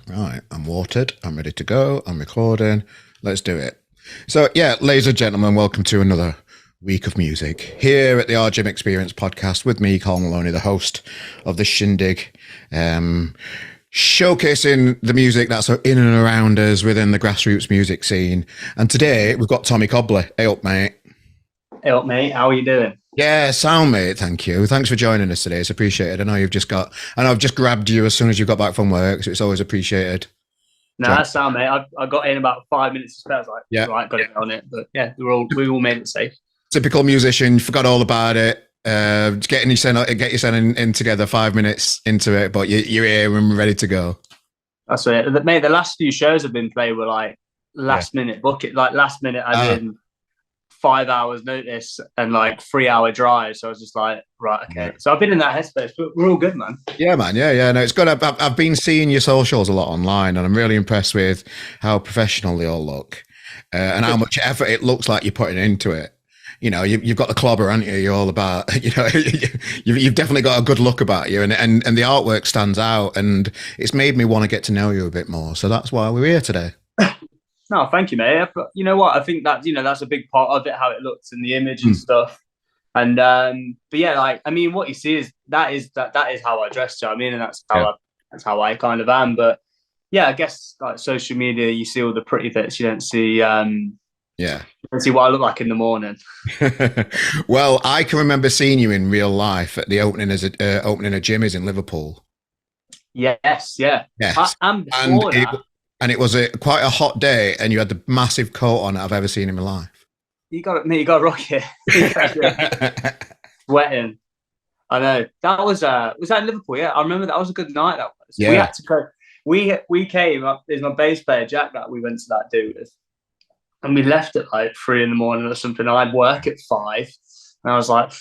Right, I'm watered. I'm ready to go. I'm recording. Let's do it. So, yeah, ladies and gentlemen, welcome to another week of music here at the RGM Experience podcast with me, Carl Maloney, the host of the Shindig, showcasing the music that's in and around us within the grassroots music scene. And today we've got Tommy Cobley. Hey up, mate. Hey up, mate. How are you doing? Yeah, sound mate. Thank you. Thanks for joining us today. It's appreciated. I know I've just grabbed you as soon as you got back from work, so it's always appreciated. No, that's sound, mate. I got in about 5 minutes to spare. I was like, Yeah. right, got it on it. But yeah, we all made it safe. Typical musician, forgot all about it. Get your son in together 5 minutes into it, but you're here and ready to go. That's it, mate. The last few shows have been played were like last minute bucket, like last minute as in 5 hours notice and like 3 hour drive. So I was just like, right, okay. Yeah. So I've been in that headspace, but we're all good, man. Yeah, man. Yeah. No, it's good. I've been seeing your socials a lot online, and I'm really impressed with how professional they all look, and how much effort it looks like you're putting into it. You know, you've got the clobber, haven't you? You're all about, you know, you've definitely got a good look about you, and the artwork stands out, and it's made me want to get to know you a bit more. So that's why we're here today. No, thank you, mate. But you know what? I think that that's a big part of it, how it looks in the image and stuff. And but yeah, like I mean, what you see is that is how I dress. You know what I mean, and that's how I kind of am. But yeah, I guess like social media, you see all the pretty bits. You don't see you don't see what I look like in the morning. Well, I can remember seeing you in real life at the opening opening of Jimmy's in Liverpool. Yes, yeah. Yes. And before that. And it was quite a hot day, and you had the massive coat on that I've ever seen in my life. You got to rock it. Sweating. I know. That was that in Liverpool? Yeah, I remember that was a good night. That was. Yeah. We had to go. We came up. There's my bass player Jack that we went to that do with, and we left at like 3 a.m. or something. And I'd work at 5, and I was like,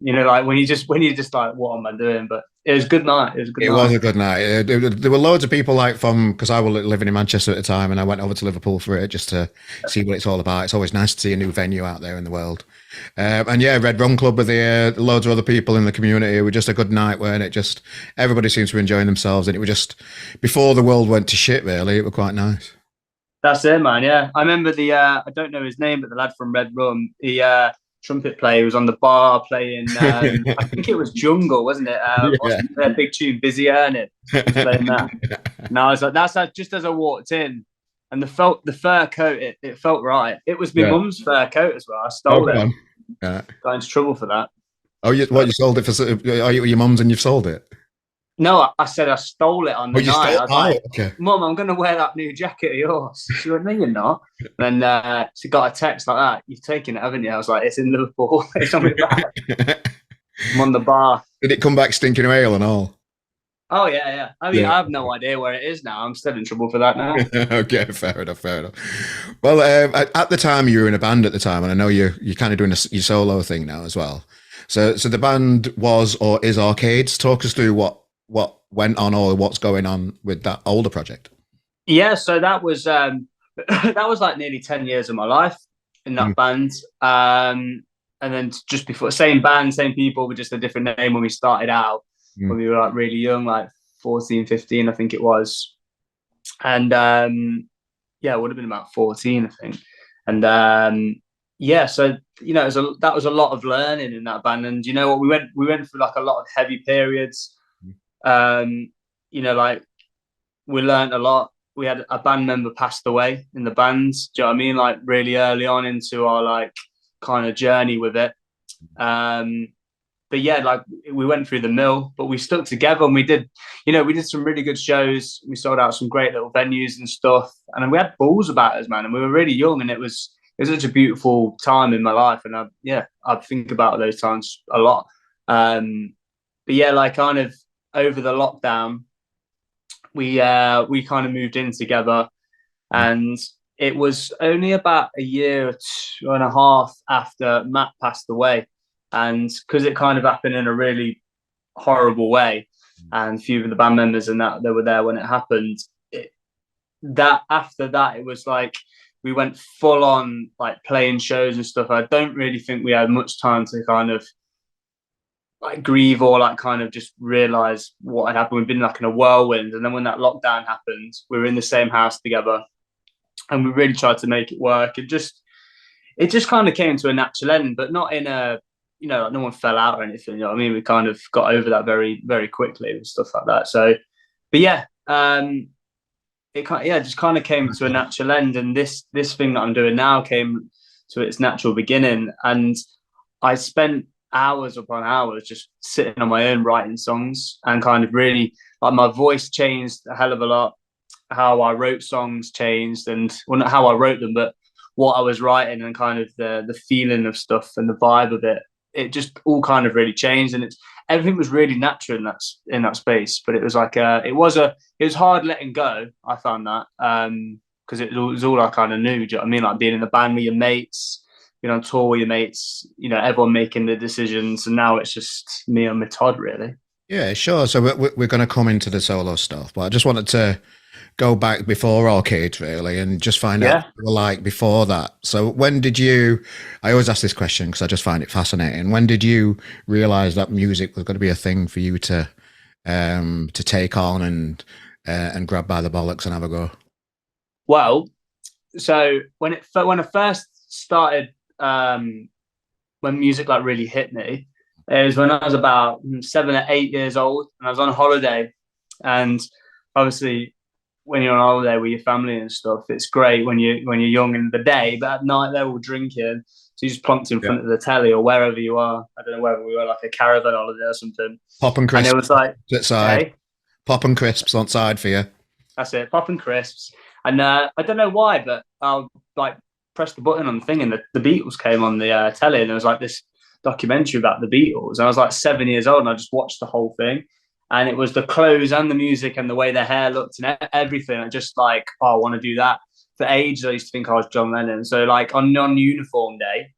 you know, like when you just like, what am I doing? But it was a good night. It was a good night. There were loads of people because I was living in Manchester at the time, and I went over to Liverpool for it just to see what it's all about. It's always nice to see a new venue out there in the world. And yeah, Red Rum Club were there. Loads of other people in the community. It was just a good night, weren't it? Just everybody seems to be enjoying themselves, and it was just before the world went to shit. Really, it was quite nice. That's it, man. Yeah, I remember I don't know his name, but the lad from Red Rum, the trumpet player was on the bar playing. I think it was Jungle, wasn't it? Their big tune, Busy Earning. Playing that. And I was like, that's just as I walked in, and the fur coat, it felt right. It was my mum's fur coat as well. I stole it. Yeah. Got into trouble for that. Oh, you sold it for? Are you your mum's and you've sold it? No, I said I stole it on the night. I was like, okay. Mum, I'm going to wear that new jacket of yours. She went, no, you're not. And she got a text like that. You've taken it, haven't you? I was like, it's in Liverpool. It's on my back. I'm on the bar. Did it come back stinking of ale and all? Oh, yeah. I mean, I have no idea where it is now. I'm still in trouble for that now. Okay, fair enough. Well, at the time, you were in a band at the time, and I know you're kind of doing your solo thing now as well. So the band was or is Arcades. Talk us through what went on or what's going on with that older project. Yeah, so that was like nearly 10 years of my life in that band. And then just before, same band, same people, with just a different name when we started out, when we were like really young, like 14, 15, I think it was. And it would have been about 14, I think. And so you know, that was a lot of learning in that band. And you know what, we went through like a lot of heavy periods. You know, like we learned a lot. We had a band member passed away in the band. Do you know what I mean? Like really early on into our like kind of journey with it. But yeah, like we went through the mill, but we stuck together and we did some really good shows. We sold out some great little venues and stuff. And we had balls about us, man. And we were really young, and it was such a beautiful time in my life. And I think about those times a lot. But yeah, like kind of over the lockdown, we kind of moved in together, and it was only about a year or 2.5 after Matt passed away, and because it kind of happened in a really horrible way, and a few of the band members and that they were there when it happened. After that, it was like we went full on like playing shows and stuff. I don't really think we had much time to kind of like grieve or like kind of just realize what had happened. We've been like in a whirlwind, and then when that lockdown happened, we were in the same house together, and we really tried to make it work. It just kind of came to a natural end, but not in a, like no one fell out or anything. You know what I mean? We kind of got over that very, very quickly and stuff like that. So, but yeah, it just kind of came to a natural end, and this thing that I'm doing now came to its natural beginning, and I spent hours upon hours just sitting on my own writing songs, and kind of really like my voice changed a hell of a lot. How I wrote songs changed, and well, not how I wrote them, but what I was writing and kind of the feeling of stuff and the vibe of it. It just all kind of really changed, and everything was really natural in that space. But it was like it was hard letting go. I found that because it was all I kind of knew. Do you know what I mean? Like being in the band with your mates, being on tour with your mates, everyone making the decisions, and now it's just me and my Todd, really. Yeah, sure. So we're going to come into the solo stuff, but I just wanted to go back before Arcade, really, and just find out Yeah. what you were like before that. So when did you? I always ask this question because I just find it fascinating. When did you realize that music was going to be a thing for you to take on and grab by the bollocks and have a go? Well, so when I first started, when music like really hit me, it was when I was about 7 or 8 years old, and I was on holiday. And obviously, when you're on holiday with your family and stuff, it's great when you're young in the day, but at night they're all drinking. So you just plonked in front of the telly or wherever you are. I don't know whether we were like a caravan holiday or something. Pop and And crisps it was like, side. hey, Pop and crisps on side for you. that's it, pop and crisps. And I don't know why, but I'll like press the button on the thing, and the Beatles came on the telly, and there was like this documentary about the Beatles. And I was like 7 years old, and I just watched the whole thing. And it was the clothes and the music and the way their hair looked and everything. I just like, I want to do that. For ages, I used to think I was John Lennon. So like on non-uniform day,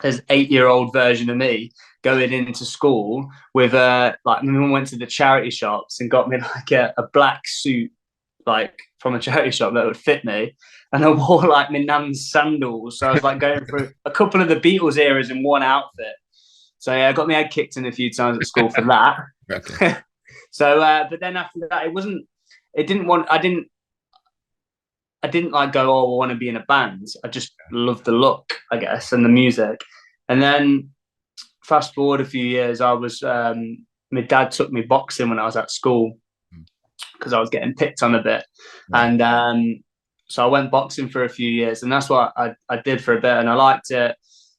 there's 8-year-old version of me going into school with like my mum went to the charity shops and got me like a black suit, like from a charity shop that would fit me. And I wore like my nan's sandals. So I was like going through a couple of the Beatles eras in one outfit. So yeah, I got my head kicked in a few times at school for that. Okay. So, but then after that, I didn't like go, oh, I want to be in a band. I just loved the look, I guess, and the music. And then fast forward a few years, my dad took me boxing when I was at school because I was getting picked on a bit. Right. And so I went boxing for a few years, and that's what I did for a bit, and I liked it.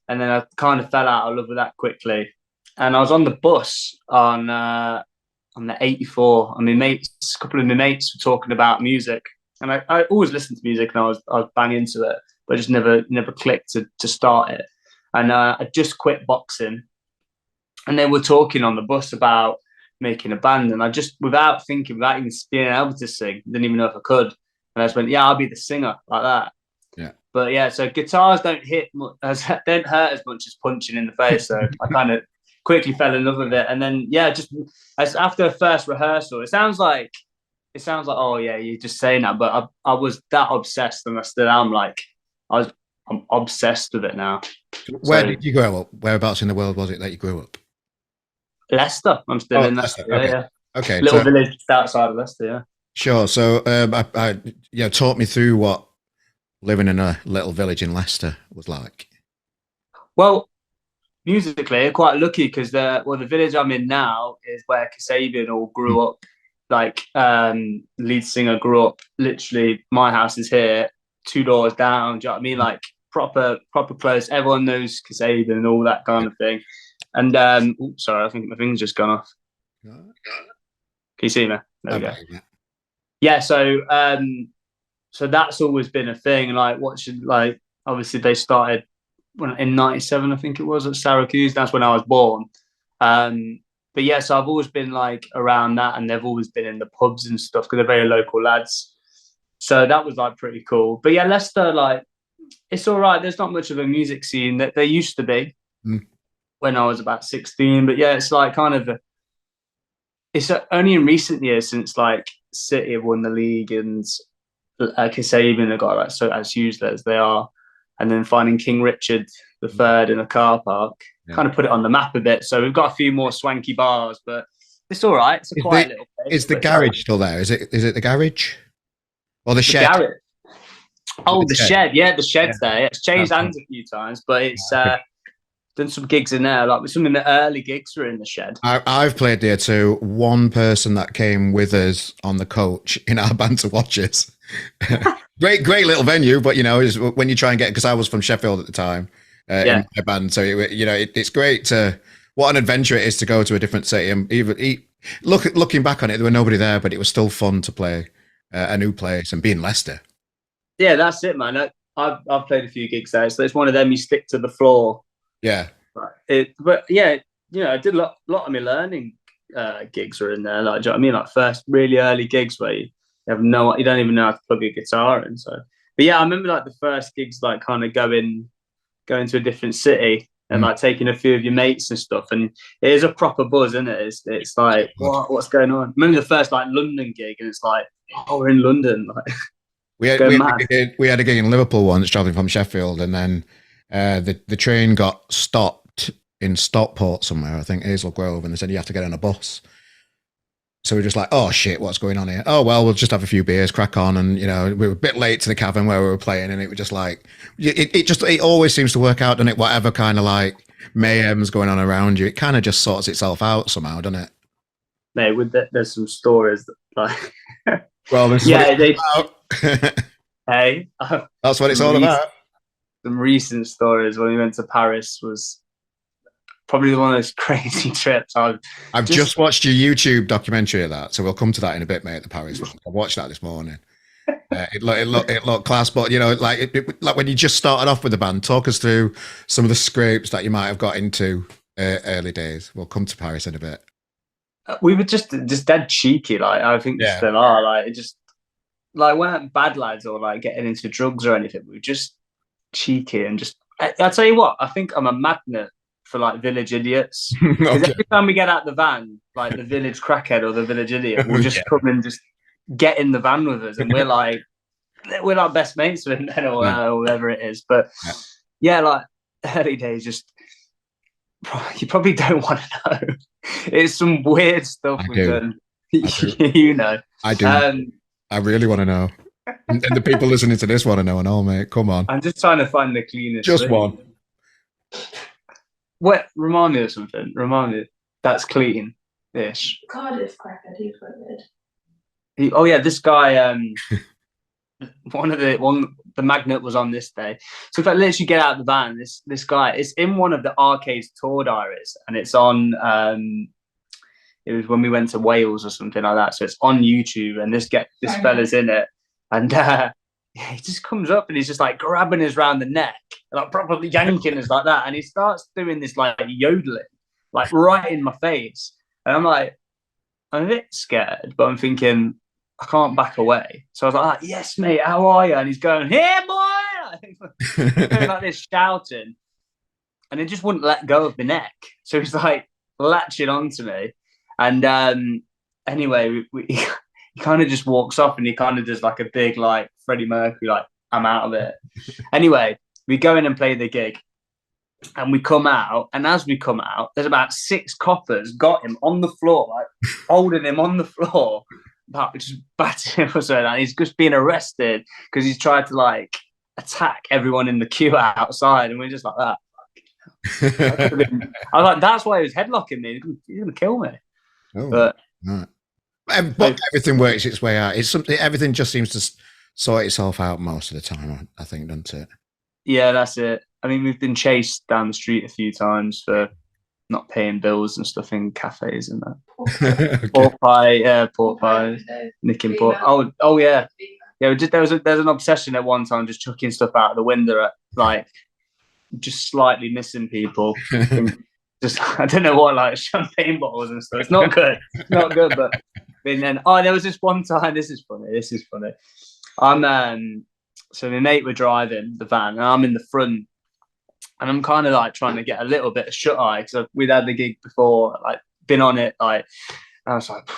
And then I kind of fell out of love with that quickly. And I was on the bus on the 84, and a couple of my mates were talking about music. And I always listened to music, and I was bang into it, but I just never clicked to start it. And I just quit boxing, and they were talking on the bus about making a band, and I just, without thinking, without even being able to sing, didn't even know if I could. And I just went, yeah, I'll be the singer, like that. Yeah. But yeah, so guitars don't don't hurt as much as punching in the face. So I kind of quickly fell in love with it, and then yeah, just after the first rehearsal, it sounds like, oh yeah, you're just saying that, but I was that obsessed, and I still am. Like I'm obsessed with it now. Where did you grow up? Whereabouts in the world was it that you grew up? Leicester. I'm still in Leicester. Okay. Yeah. Okay. Little So, village just outside of Leicester. Yeah. sure. So, talk me through what living in a little village in Leicester was like. Well, musically, quite lucky because the village I'm in now is where Kasabian all grew up. Like lead singer grew up. Literally, my house is here, 2 doors down. Do you know what I mean? Like proper close. Everyone knows Kasabian and all that kind of thing. And sorry, I think my thing's just gone off. Can you see me? There we go. Yeah. So that's always been a thing. Like obviously they started in '97, I think it was, at Syracuse. That's when I was born. But yeah, so I've always been like around that, and they've always been in the pubs and stuff because they're very local lads. So that was like pretty cool. But yeah, Leicester, like, it's all right. There's not much of a music scene that there used to be when I was about 16. But yeah, it's like kind of it's only in recent years since like City have won the league, and Kasabian have got like so as huge as they are, and then finding King Richard the third in a car park. Yeah. Kind of put it on the map a bit. So we've got a few more swanky bars, but it's all right. It's a quiet little place. Is the garage still there? Is it the garage or the shed? Garage. Oh, the shed. Yeah, the shed's there. It's changed hands a few times, but it's done some gigs in there. Like some of the early gigs were in the shed. I've played there too. One person that came with us on the coach in our band to watch us. great little venue, but when you try and get, because I was from Sheffield at the time in my band, so it's great to, what an adventure it is to go to a different city. And even looking back on it, there were nobody there, but it was still fun to play a new place and be in Leicester. Yeah, that's it, man. I've played a few gigs there, so it's one of them you stick to the floor. Yeah. But yeah, I did a lot of my learning gigs were in there. Like, do you know what I mean? Like first really early gigs where you don't even know how to plug a guitar in. So, but yeah, I remember like the first gigs, like kind of going to a different city and like taking a few of your mates and stuff. And it is a proper buzz, isn't it? It's like, what's going on? I remember the first like London gig, and it's like, oh, we're in London. Like, we had a gig in Liverpool once, traveling from Sheffield, and then the train got stopped in Stockport somewhere, I think Hazel Grove, and they said you have to get on a bus. So we're just like, oh shit, what's going on here? Oh well, we'll just have a few beers, crack on, and we were a bit late to the cavern where we were playing, and it was just like it always seems to work out, doesn't it? Whatever kind of like mayhem's going on around you, it kind of just sorts itself out somehow, doesn't it? Mate, there's some stories that like well, this hey, that's what it's all about. Some recent stories when we went to Paris was probably one of those crazy trips. I've just watched your YouTube documentary of that, so we'll come to that in a bit, mate. The Paris one. I watched that this morning. It looked class, but like when you just started off with the band, talk us through some of the scrapes that you might have got into early days. We'll come to Paris in a bit. We were just dead cheeky, like I think we still are. Like it just like weren't bad lads or like getting into drugs or anything. We were just cheeky and just. I'll tell you what, I think I'm a magnet for like village idiots. Because every time we get out the van, like the village crackhead or the village idiot will just come and just get in the van with us, and we're like best mates with them or whatever it is. But like early days, just you probably don't want to know. It's some weird stuff with them. I do. I really want to know. And the people listening to this want to know and all, mate. Come on. I'm just trying to find the cleanest. Just one. What? Remind me of something. Remind me. That's clean-ish. Cardiff crackhead. He's quite good. Oh yeah, this guy. The magnet was on this day. So if I literally get out of the van, this guy, it's in one of the Arcade's tour diaries, and it's on. It was when we went to Wales or something like that. So it's on YouTube, and this fella's in it, and he just comes up and he's just like grabbing us round the neck, like probably yanking us like that, and he starts doing this like yodeling, like right in my face, and I'm like, I'm a bit scared, but I'm thinking I can't back away. So I was like, yes, mate, how are you? And he's going, here, boy, like this shouting, and he just wouldn't let go of the neck. So he's like latching onto me. And anyway, he kind of just walks off, and he kind of does like a big like Freddie Mercury, like I'm out of it. Anyway, we go in and play the gig, and we come out, and as we come out, there's about 6 coppers got him on the floor, like holding him on the floor, just batting him or something. And he's just been arrested because he's tried to like attack everyone in the queue outside, and we're just like that. I was like, that's why he was headlocking me. He's gonna kill me. Oh, but everything works its way out. It's something. Everything just seems to sort itself out most of the time, I think, doesn't it? Yeah, that's it. I mean, we've been chased down the street a few times for not paying bills and stuff in cafes and that. Okay. Pork pie, nicking pork. Oh yeah. Yeah, there's an obsession at one time just chucking stuff out of the window at like just slightly missing people. Just I don't know what, like champagne bottles and stuff. It's not good. It's not good. But then there was this one time. This is funny. So my mate were driving the van, and I'm in the front, and I'm kind of like trying to get a little bit of shut eye because we'd had the gig before, like been on it, like I was like,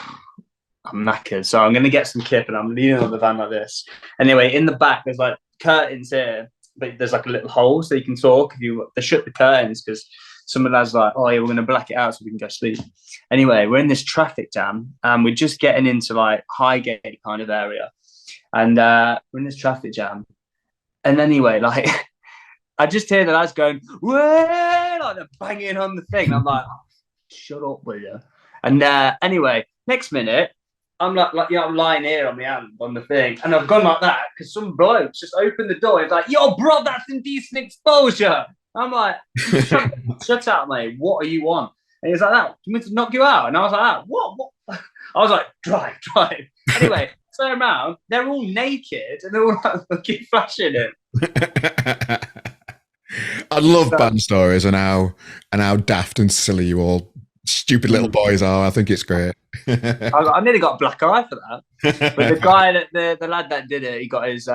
I'm knackered, so I'm gonna get some kip, and I'm leaning on the van like this. Anyway, in the back there's like curtains here, but there's like a little hole so you can talk. They shut the curtains because some of the lads are like, oh yeah, we're going to black it out so we can go sleep. Anyway, we're in this traffic jam and we're just getting into like Highgate kind of area, and we're in this traffic jam. And anyway, like I just hear the lads going, "Whoa!" like they're banging on the thing. I'm like, oh, shut up, will you? And anyway, next minute, I'm I'm lying here on my hand on the thing, and I've gone like that because some bloke just opened the door. He's like, "Yo, bro, that's indecent exposure." I'm like, "Shut up, mate. What are you on?" And he's like, "That. Do you mean to knock you out?" And I was like, "That. What?" I was like, "Drive." Anyway, turn around. They're all naked and they're all like fucking flashing it. I love band stories and how daft and silly you all stupid little boys are. I think it's great. I nearly got a black eye for that. But the guy the lad that did it, he got his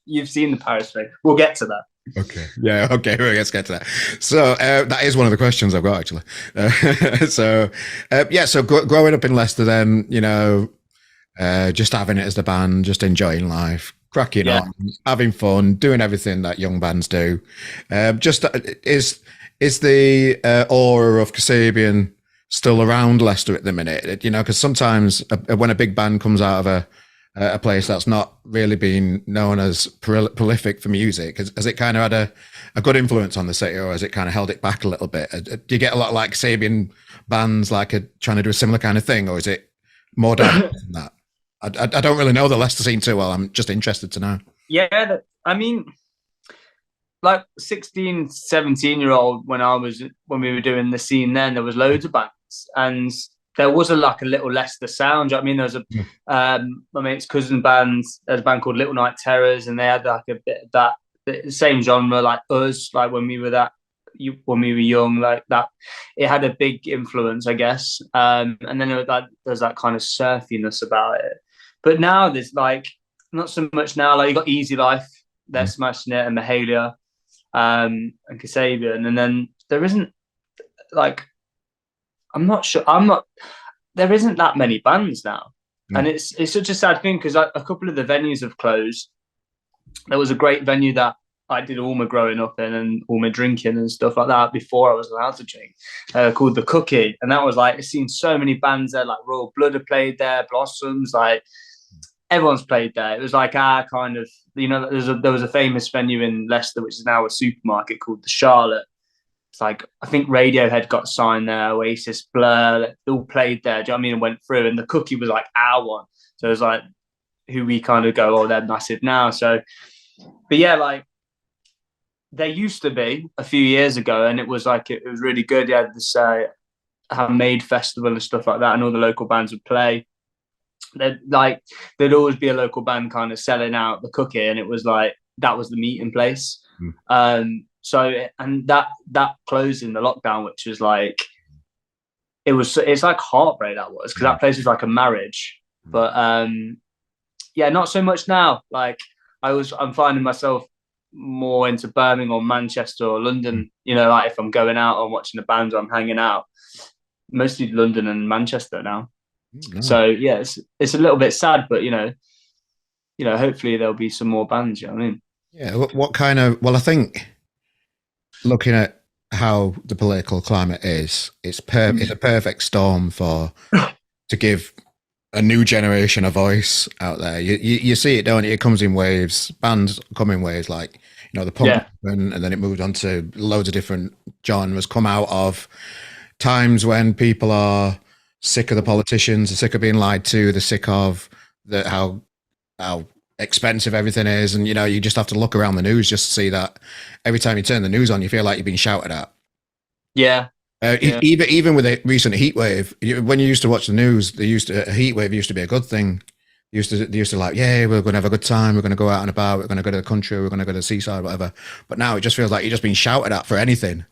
you've seen the Paris thing. We'll get to that. Okay. Yeah. Okay. Let's get to that. So that is one of the questions I've got actually. So growing up in Leicester, then just having it as the band, just enjoying life, cracking on, having fun, doing everything that young bands do. Is the aura of Kasabian still around Leicester at the minute? Because sometimes when a big band comes out of a place that's not really been known as prolific for music, has it kind of had a good influence on the city, or has it kind of held it back a little bit? Do you get a lot of like Kasabian bands like trying to do a similar kind of thing, or is it more diverse than that? I don't really know the Leicester scene too well. I'm just interested to know. Yeah, I mean, like 16, 17-year-old, when we were doing the scene then, there was loads of bands, and there was a little Leicester sound. I mean, there was my mate's cousin band, there's a band called Little Night Terrors, and they had like a bit of that, the same genre like us, like when we were young, like that. It had a big influence, I guess. And then there's that kind of surfiness about it. But now there's like not so much now. Like you got Easy Life, they're smashing it, and Mahalia, and Kasabian, and then there isn't like there isn't that many bands now, and it's such a sad thing because a couple of the venues have closed. There was a great venue that I did all my growing up in and all my drinking and stuff like that before I was allowed to drink, called The Cookie, and that was like, I've seen so many bands there, like Royal Blood have played there, Blossoms, like everyone's played there. It was like our kind of, there was a famous venue in Leicester which is now a supermarket called the Charlotte. It's like, I think Radiohead got signed there, Oasis, Blur, they all played there. Do you know what I mean? And went through, and The Cookie was like our one. So it was like who we kind of go, oh, they're massive now. So, but yeah, like there used to be a few years ago, and it was like it was really good. You had this Handmade Festival and stuff like that, and all the local bands would play. There'd always be a local band kind of selling out The Cookie, and it was like that was the meeting place. And that closed in the lockdown, which was like it's like heartbreak that was, because that place was like a marriage. But not so much now. Like I'm finding myself more into Birmingham or Manchester or London. Like if I'm going out or watching a band or I'm hanging out, mostly London and Manchester now. So yeah, it's a little bit sad, but hopefully there'll be some more bands. You know what I mean? Yeah. What kind of? Well, I think looking at how the political climate is, it's a perfect storm to give a new generation a voice out there. You see it, don't you? It comes in waves. Bands come in waves, like the punk, and then it moved on to loads of different genres. Come out of times when people are sick of the politicians, they're sick of being lied to, they're sick of how expensive everything is, and you just have to look around the news just to see that every time you turn the news on, you feel like you're being shouted at. Even with a recent heat wave, when you used to watch the news, a heat wave used to be a good thing. They used to like, yeah, we're going to have a good time, we're going to go out and about, we're going to go to the country, we're going to go to the seaside, whatever. But now it just feels like you're just being shouted at for anything.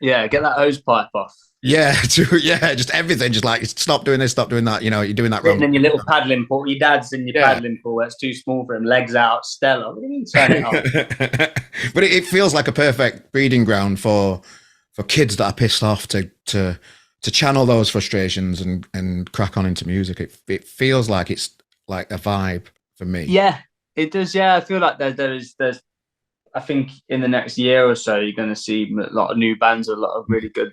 Yeah, get that hose pipe off. Yeah, just everything. Just like, stop doing this, stop doing that. You're doing that wrong. And then your little paddling pool, your dad's in your paddling pool where it's too small for him, legs out, Stella. What do you mean turn it off? But it feels like a perfect breeding ground for kids that are pissed off to channel those frustrations and crack on into music. It feels like it's like a vibe for me. Yeah, It does, yeah. I feel like there's I think in the next year or so you're going to see a lot of new bands, a lot of really good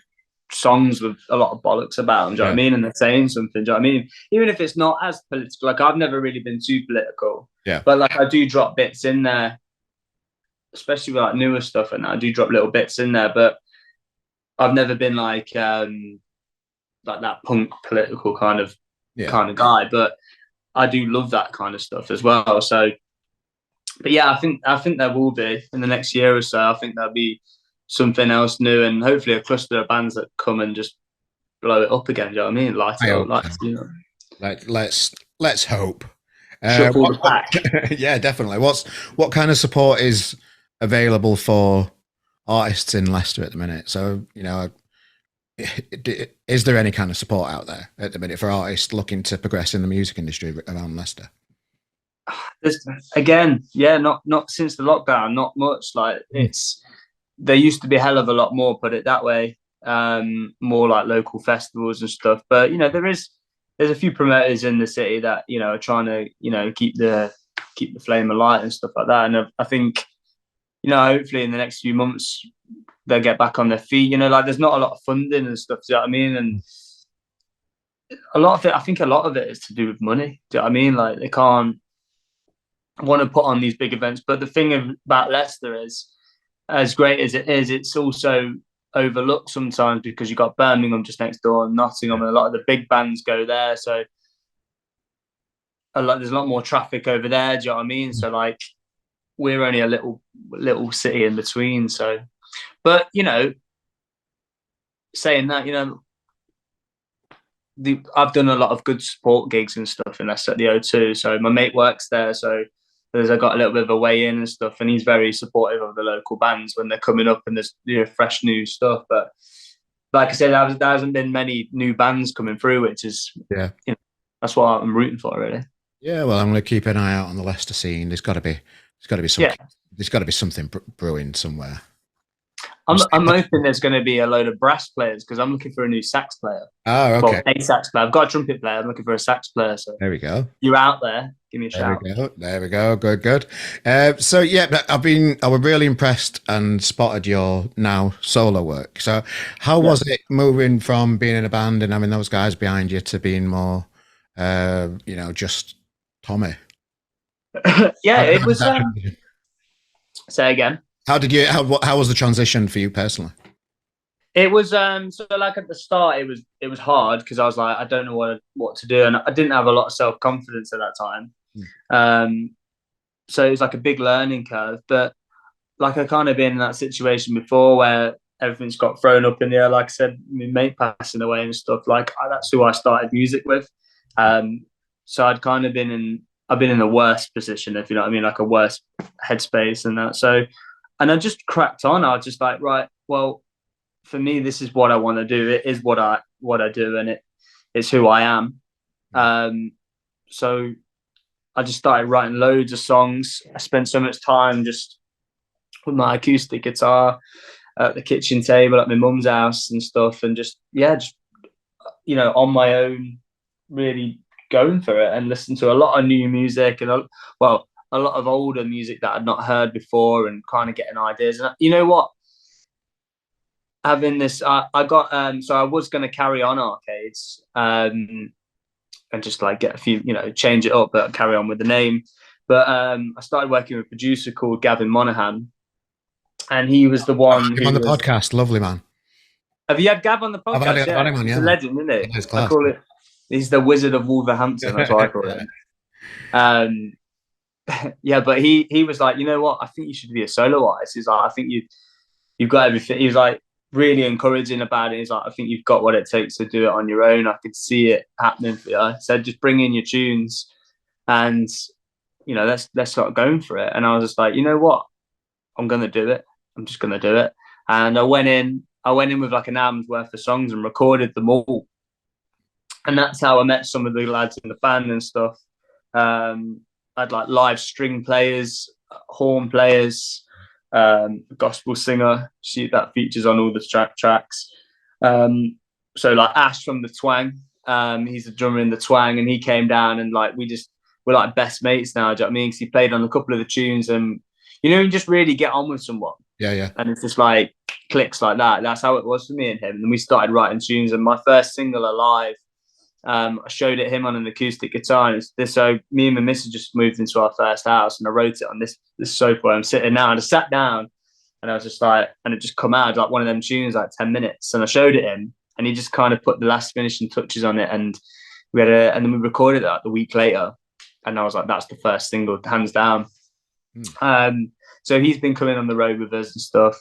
songs with a lot of bollocks about them. Do you know what I mean? And they're saying something. Do you know what I mean? Even if it's not as political, like I've never really been too political. Yeah. But like I do drop bits in there, especially with like newer stuff, and I do drop little bits in there. But I've never been like that punk political kind of guy. But I do love that kind of stuff as well. So, but yeah, I think there will be in the next year or so. I think there'll be something else new, and hopefully a cluster of bands that come and just blow it up again. Do you know what I mean? Light it up, like, you know. Like let's hope. Shuffle the pack. Yeah, definitely. What kind of support is available for artists in Leicester at the minute? So, you know, is there any kind of support out there at the minute for artists looking to progress in the music industry around Leicester? Again, yeah, not since the lockdown, not much. Like there used to be a hell of a lot more, put it that way. More like local festivals and stuff. But you know, there's a few promoters in the city that, you know, are trying to, you know, keep the flame alight and stuff like that. And I think, you know, hopefully in the next few months they'll get back on their feet. You know, like there's not a lot of funding and stuff. Do you know what I mean? And a lot of it, I think a lot of it is to do with money. Do you know what I mean? Like they can't want to put on these big events. But the thing about Leicester is, as great as it is, it's also overlooked sometimes because you've got Birmingham just next door and Nottingham, and a lot of the big bands go there. So there's a lot more traffic over there. Do you know what I mean? So like we're only a little city in between. So, but you know, saying that, you know, I've done a lot of good support gigs and stuff in Leicester at the O2. So my mate works there. So I got a little bit of a way in and stuff, and he's very supportive of the local bands when they're coming up and there's, you know, fresh new stuff. But like I said, there hasn't been many new bands coming through, which is, you know, that's what I'm rooting for, really. Yeah, well, I'm going to keep an eye out on the Leicester scene. There's got to be something. Yeah. There's got to be something brewing somewhere. I'm hoping there's going to be a load of brass players because I'm looking for a new sax player. Oh, okay. Well, a sax player. I've got a trumpet player. I'm looking for a sax player. So there we go. You're out there. Give me a shout. There we go. Good. So yeah, I was really impressed and spotted your now solo work. So how was it moving from being in a band and having those guys behind you to being more, you know, just Tommy? Yeah, it was. Say again. How was the transition for you personally? It was so like at the start it was hard because I was like, I don't know what to do, and I didn't have a lot of self-confidence at that time. So it was like a big learning curve. But like I kind of been in that situation before where everything's got thrown up in the air. Like I said, my mate passing away and stuff. Like that's who I started music with. So I'd kind of been in a worse position, if you know what I mean, like a worse headspace and that. So. And I just cracked on. I was just like, right, well, for me, this is what I want to do. It is what I do, and it's who I am. So I just started writing loads of songs. I spent so much time just with my acoustic guitar at the kitchen table at my mum's house and stuff, and just you know, on my own, really going for it and listening to a lot of new music and a lot of older music that I'd not heard before, and kind of getting ideas. And you know what? Having this, I got so I was going to carry on Arcades and just like get a few, you know, change it up, but carry on with the name. But I started working with a producer called Gavin Monahan, and he was the one on the podcast. Lovely man. Have you had Gav on the podcast? I've had him on, yeah. He's a legend, isn't he? Nice I call it. He's the Wizard of Wolverhampton. That's what I call it. Yeah, but he was like, you know what? I think you should be a solo artist. He's like, I think you've got everything. He was like really encouraging about it. He's like, I think you've got what it takes to do it on your own. I could see it happening for you. I said, just bring in your tunes, and you know, let's start going for it. And I was just like, you know what? I'm gonna do it. I'm just gonna do it. And I went in with like an album's worth of songs and recorded them all. And that's how I met some of the lads in the band and stuff. I had like live string players, horn players, gospel singer that features on all the tracks. So like Ash from the Twang, he's a drummer in the Twang, and he came down and like we just we're like best mates now. Do you know what I mean? Because he played on a couple of the tunes, and you just really get on with someone. Yeah. And it's just like clicks like that. That's how it was for me and him. And then we started writing tunes. And my first single, Alive, I showed it him on an acoustic guitar. And so me and my missus just moved into our first house, and I wrote it on this sofa where I'm sitting now. And I sat down, and I was just like, and it just come out like one of them tunes, like 10 minutes. And I showed it him, and he just kind of put the last finishing touches on it. And and then we recorded it like the week later. And I was like, that's the first single, hands down. So he's been coming on the road with us and stuff.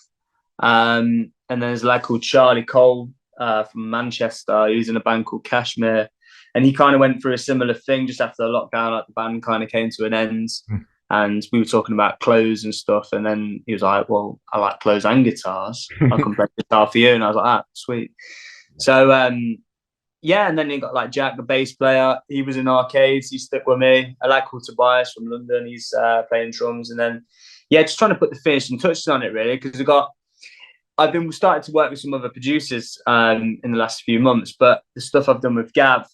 And then there's a lad called Charlie Cole from Manchester. He was in a band called Kashmir. And he kind of went through a similar thing just after the lockdown. Like the band kind of came to an end. And we were talking about clothes and stuff. And then he was like, well, I like clothes and guitars. I'll come play guitar for you. And I was like, sweet. So, and then you got like Jack, the bass player. He was in Arcades. He stuck with me. A lad called Tobias from London. He's playing drums. And then, just trying to put the finishing touches on it, really, because I've been starting to work with some other producers in the last few months. But the stuff I've done with Gav,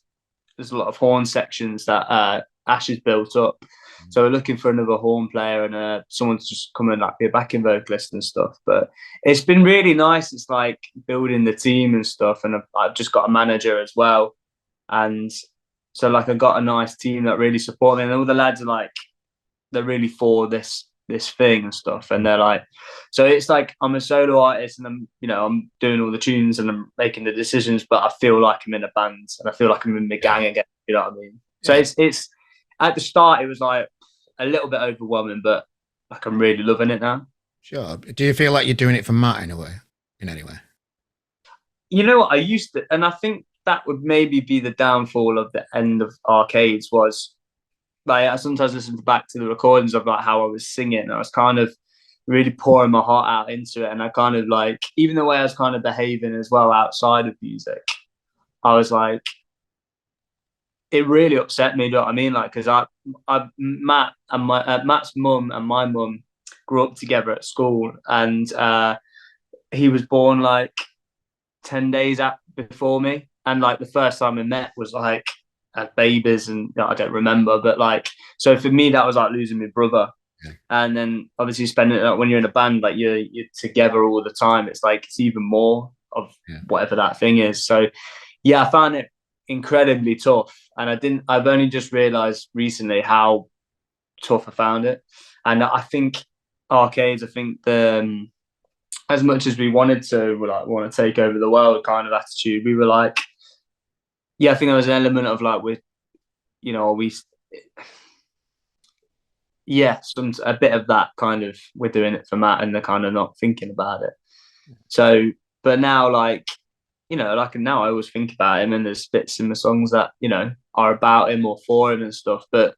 there's a lot of horn sections that Ash has built up. So we're looking for another horn player and someone to just come and like be a backing vocalist and stuff. But it's been really nice. It's like building the team and stuff. And I've just got a manager as well. And so like I got a nice team that really support me. And all the lads are like, they're really for this thing and stuff. And they're like, so it's like I'm a solo artist and I'm doing all the tunes and I'm making the decisions, but I feel like I'm in a band and I feel like I'm in the gang again. You know what I mean? So it's at the start, it was like a little bit overwhelming, but like I'm really loving it now. Sure. Do you feel like you're doing it for Matt in any way? You know what? I used to, and I think that would maybe be the downfall of the end of Arcades was like I sometimes listen back to the recordings of like how I was singing. And I was kind of really pouring my heart out into it. And I kind of like, even the way I was kind of behaving as well outside of music, I was like, it really upset me. You know what I mean? Like, because Matt and Matt's mum and my mum grew up together at school, and he was born like 10 days before me, and like the first time we met was like as babies, and I don't remember, but like so for me that was like losing my brother. And then obviously spending it when you're in a band, like you're together all the time, it's like it's even more of whatever that thing is. So I found it incredibly tough, and I've only just realized recently how tough I found it. And I think Arcades, I think as much as we wanted to want to take over the world kind of attitude, we were like, I think there was an element of like a bit of that kind of we're doing it for Matt and they're kind of not thinking about it. So but now like now I always think about him, and there's bits in the songs that are about him or for him and stuff, but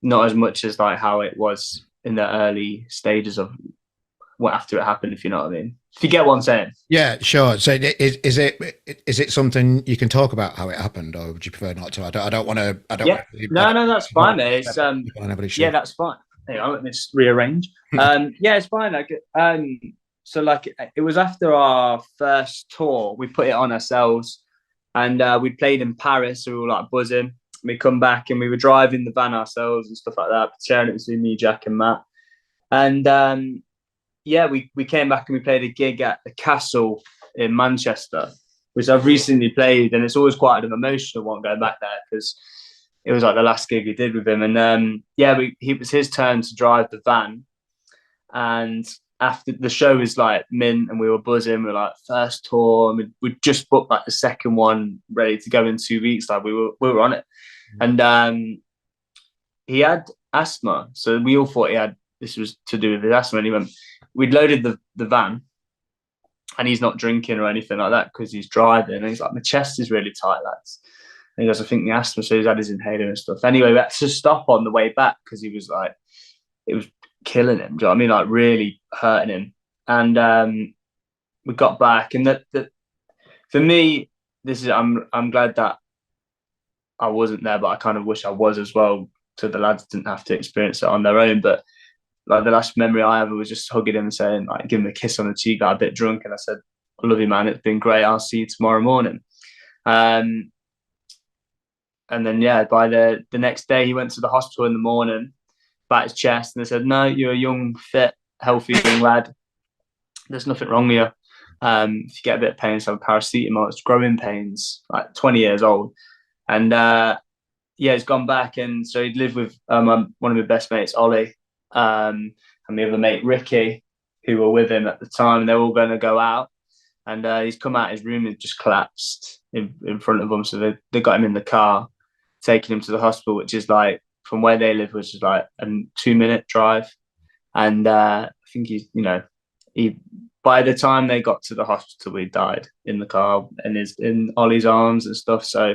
not as much as like how it was in the early stages of what after it happened, if you know what I mean. If you get what I'm saying. Yeah, sure. So is it something you can talk about how it happened, or would you prefer not to? I don't want to. No, that's fine, mate. It's that's fine. Hang on, let me just rearrange. It's fine. So like it was after our first tour, we put it on ourselves, and we played in Paris. So we were like buzzing. We come back and we were driving the van ourselves and stuff like that, sharing it between me, Jack, and Matt. And we came back and we played a gig at the Castle in Manchester, which I've recently played, and it's always quite an emotional one going back there because it was like the last gig we did with him. And it was his turn to drive the van, and after the show was like mint and we were buzzing, we were like first tour, and we just booked like the second one ready to go in 2 weeks. Like we were on it. And he had asthma, so we all thought this was to do with his asthma. And he went, we'd loaded the van, and he's not drinking or anything like that because he's driving. And he's like, my chest is really tight, lads. And he goes, I think the asthma, so he's had his inhaler and stuff. Anyway, we had to stop on the way back because he was like, it was killing him. Do you know what I mean? Like really hurting him. And we got back, and that for me, I'm glad that I wasn't there, but I kind of wish I was as well, so the lads didn't have to experience it on their own. But like the last memory I have was just hugging him and saying, like, give him a kiss on the cheek. Got a bit drunk, and I said, I love you, man. It's been great. I'll see you tomorrow morning. And And then by the next day he went to the hospital in the morning about his chest, and they said, no, you're a young, fit, healthy young lad. There's nothing wrong with you. If you get a bit of pain, it's like paracetamol. It's growing pains, like 20 years old. And he's gone back, and so he'd lived with one of my best mates, Ollie, and my other mate, Ricky, who were with him at the time. They were all going to go out, and he's come out his room and just collapsed in front of them. So they got him in the car, taking him to the hospital, which is like, from where they live, which is like a 2-minute drive. And I think he by the time they got to the hospital, he died in the car in Ollie's arms and stuff. So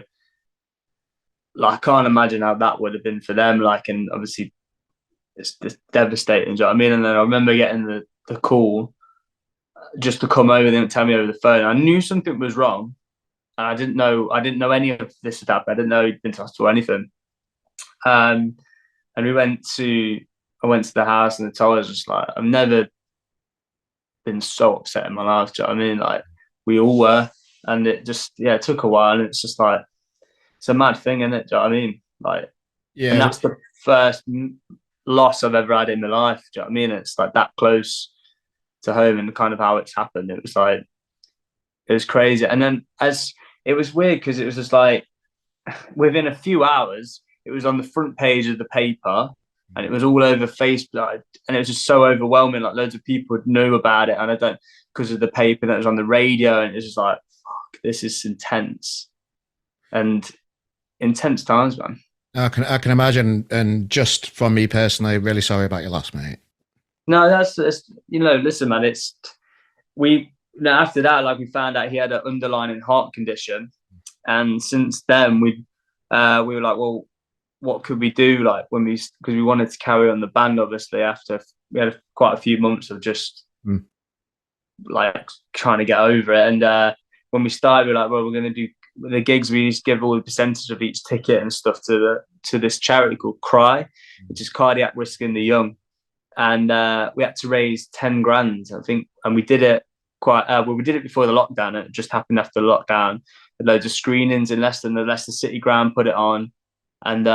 like, I can't imagine how that would have been for them. Like, and obviously it's devastating. Do you know what I mean? And then I remember getting the call just to come over and tell me over the phone. I knew something was wrong, and I didn't know any of this had happened. I didn't know he'd been to hospital or anything. And I went to the house, and the told us, just like, I've never been so upset in my life. Do you know what I mean? Like, we all were, and it just it took a while, and it's just like, it's a mad thing, isn't it? Do you know what I mean? Like, and that's the first loss I've ever had in my life. Do you know what I mean? It's like that close to home, and kind of how it's happened. It was like, it was crazy. And then it was weird, because it was just like, within a few hours, it was on the front page of the paper, and it was all over Facebook, and it was just so overwhelming. Like, loads of people knew about it, and because of the paper that was on the radio, and it was just like, fuck, this is intense. And intense times, man. I can imagine. And just from me personally, really sorry about your loss, mate. No, that's listen, man. After that, like, we found out he had an underlying heart condition, and since then we were like, well, what could we do? Like, because we wanted to carry on the band, obviously, after we had quite a few months of just like trying to get over it. And when we started, we were like, well, we're going to do the gigs. We used to give all the percentage of each ticket and stuff to this charity called Cry, which is Cardiac Risk in the Young. And we had to raise 10 grand, I think. And we did it we did it before the lockdown. It just happened after the lockdown. Loads of screenings in Leicester, and the Leicester City ground put it on. And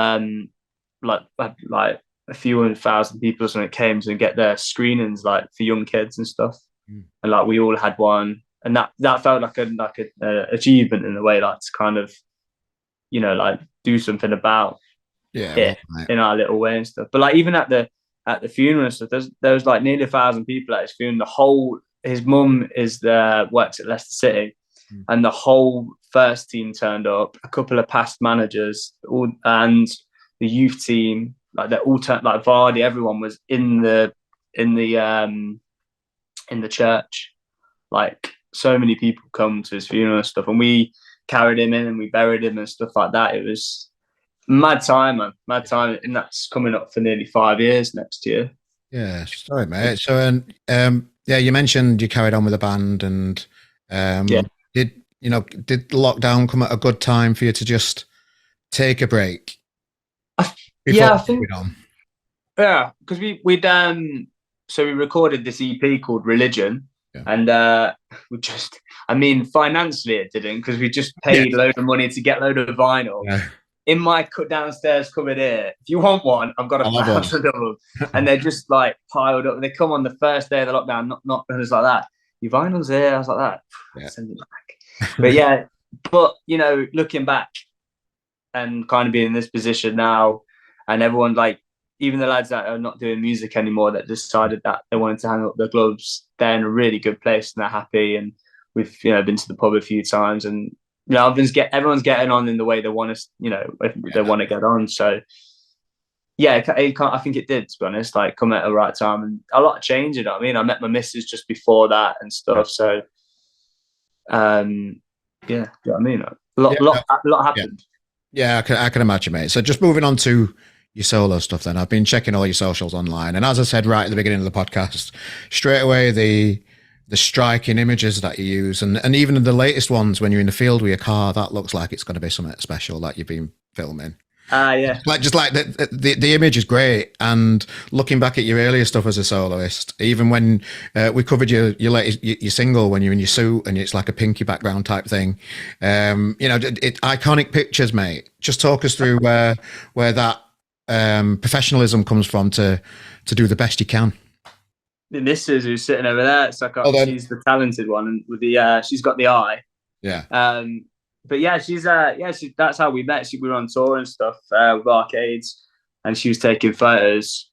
like a few 100,000 people or something came to get their screenings, like, for young kids and stuff. And like, we all had one, and that felt like a achievement in a way, like, to kind of, like, do something about it in our little way and stuff. But like, even at the funeral and stuff, there was like nearly 1,000 people at his funeral. His mum works at Leicester City, and the whole first team turned up, a couple of past managers, and the youth team, like, they're all turned, like Vardy, everyone was in the church. Like, so many people come to his funeral and stuff, and we carried him in and we buried him and stuff like that. It was mad time, man, mad time, and that's coming up for nearly 5 years next year. Yeah, sorry, mate. So, you mentioned you carried on with the band, and did the lockdown come at a good time for you to just take a break? I think. Yeah, because we recorded this EP called Religion, and financially it didn't, because we just paid a load of money to get a load of vinyl. Yeah. In my downstairs cupboard here, if you want one, I've got 1,000 of them, and they're just like piled up. They come on the first day of the lockdown, not and it's like that. Your vinyl's here. I was like that. Send it back. But looking back and kind of being in this position now, and everyone, like, even the lads that are not doing music anymore, that decided that they wanted to hang up their gloves, they're in a really good place and they're happy. And we've been to the pub a few times, and everyone's getting on in the way they want to, they want to get on. So I think it did, to be honest, like, come at the right time, and a lot of change. You know what I mean? I met my missus just before that and stuff. So, you know what I mean? A lot happened. Yeah, I can imagine, mate. So just moving on to your solo stuff then. I've been checking all your socials online, and as I said right at the beginning of the podcast, straight away the striking images that you use, and even in the latest ones when you're in the field with your car, that looks like it's going to be something special that you've been filming. Yeah. Just like the image is great, and looking back at your earlier stuff as a soloist, even when we covered your latest your single when you're in your suit and it's like a pinky background type thing, iconic pictures, mate. Just talk us through where that professionalism comes from to do the best you can. The missus who's sitting over there, it's like she's the talented one, and with the she's got the eye. Yeah. But yeah, that's how we met. We were on tour and stuff with Arcades, and she was taking photos,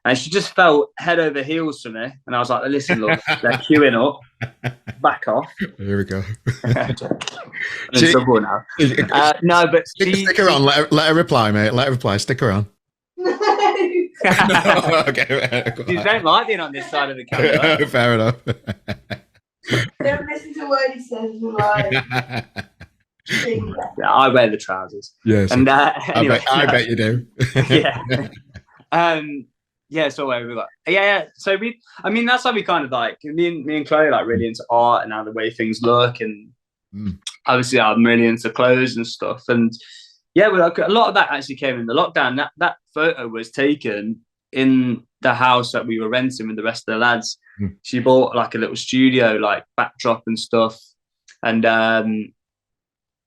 and she just fell head over heels for me. And I was like, "Listen, look, they're queuing up. Back off." Here we go. I'm in trouble now. No, but stick her on. Let her reply, mate. Let her reply. Stick her on. No. Okay. You don't like being on this side of the camera. Fair enough. Don't listen to a word he says. Like, yeah, I wear the trousers. Yes. And anyway, I bet you do. Yeah. Yeah. So we got. Yeah. So that's how we kind of like me and Chloe like really into art and how the way things look, and obviously I'm really into clothes and stuff. And yeah, a lot of that actually came in the lockdown. That photo was taken in the house that we were renting with the rest of the lads. She bought like a little studio, like backdrop and stuff, and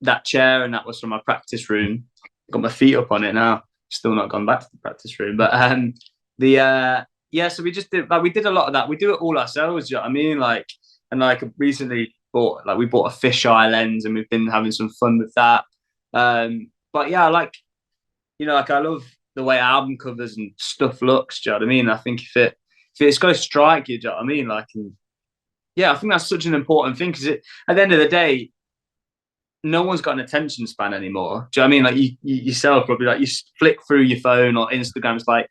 that chair, and that was from my practice room. Got my feet up on it now. Still not gone back to the practice room, but so we just did. Like, we did a lot of that. We do it all ourselves. You know what I mean? Like, and like recently we bought a fisheye lens, and we've been having some fun with that. But yeah, I love the way album covers and stuff looks. Do you know what I mean? I think if it's going to strike you, do you know what I mean? Like, I think that's such an important thing, because at the end of the day, no one's got an attention span anymore. Do you know what I mean? Like you yourself probably, like, you flick through your phone or Instagram. It's like,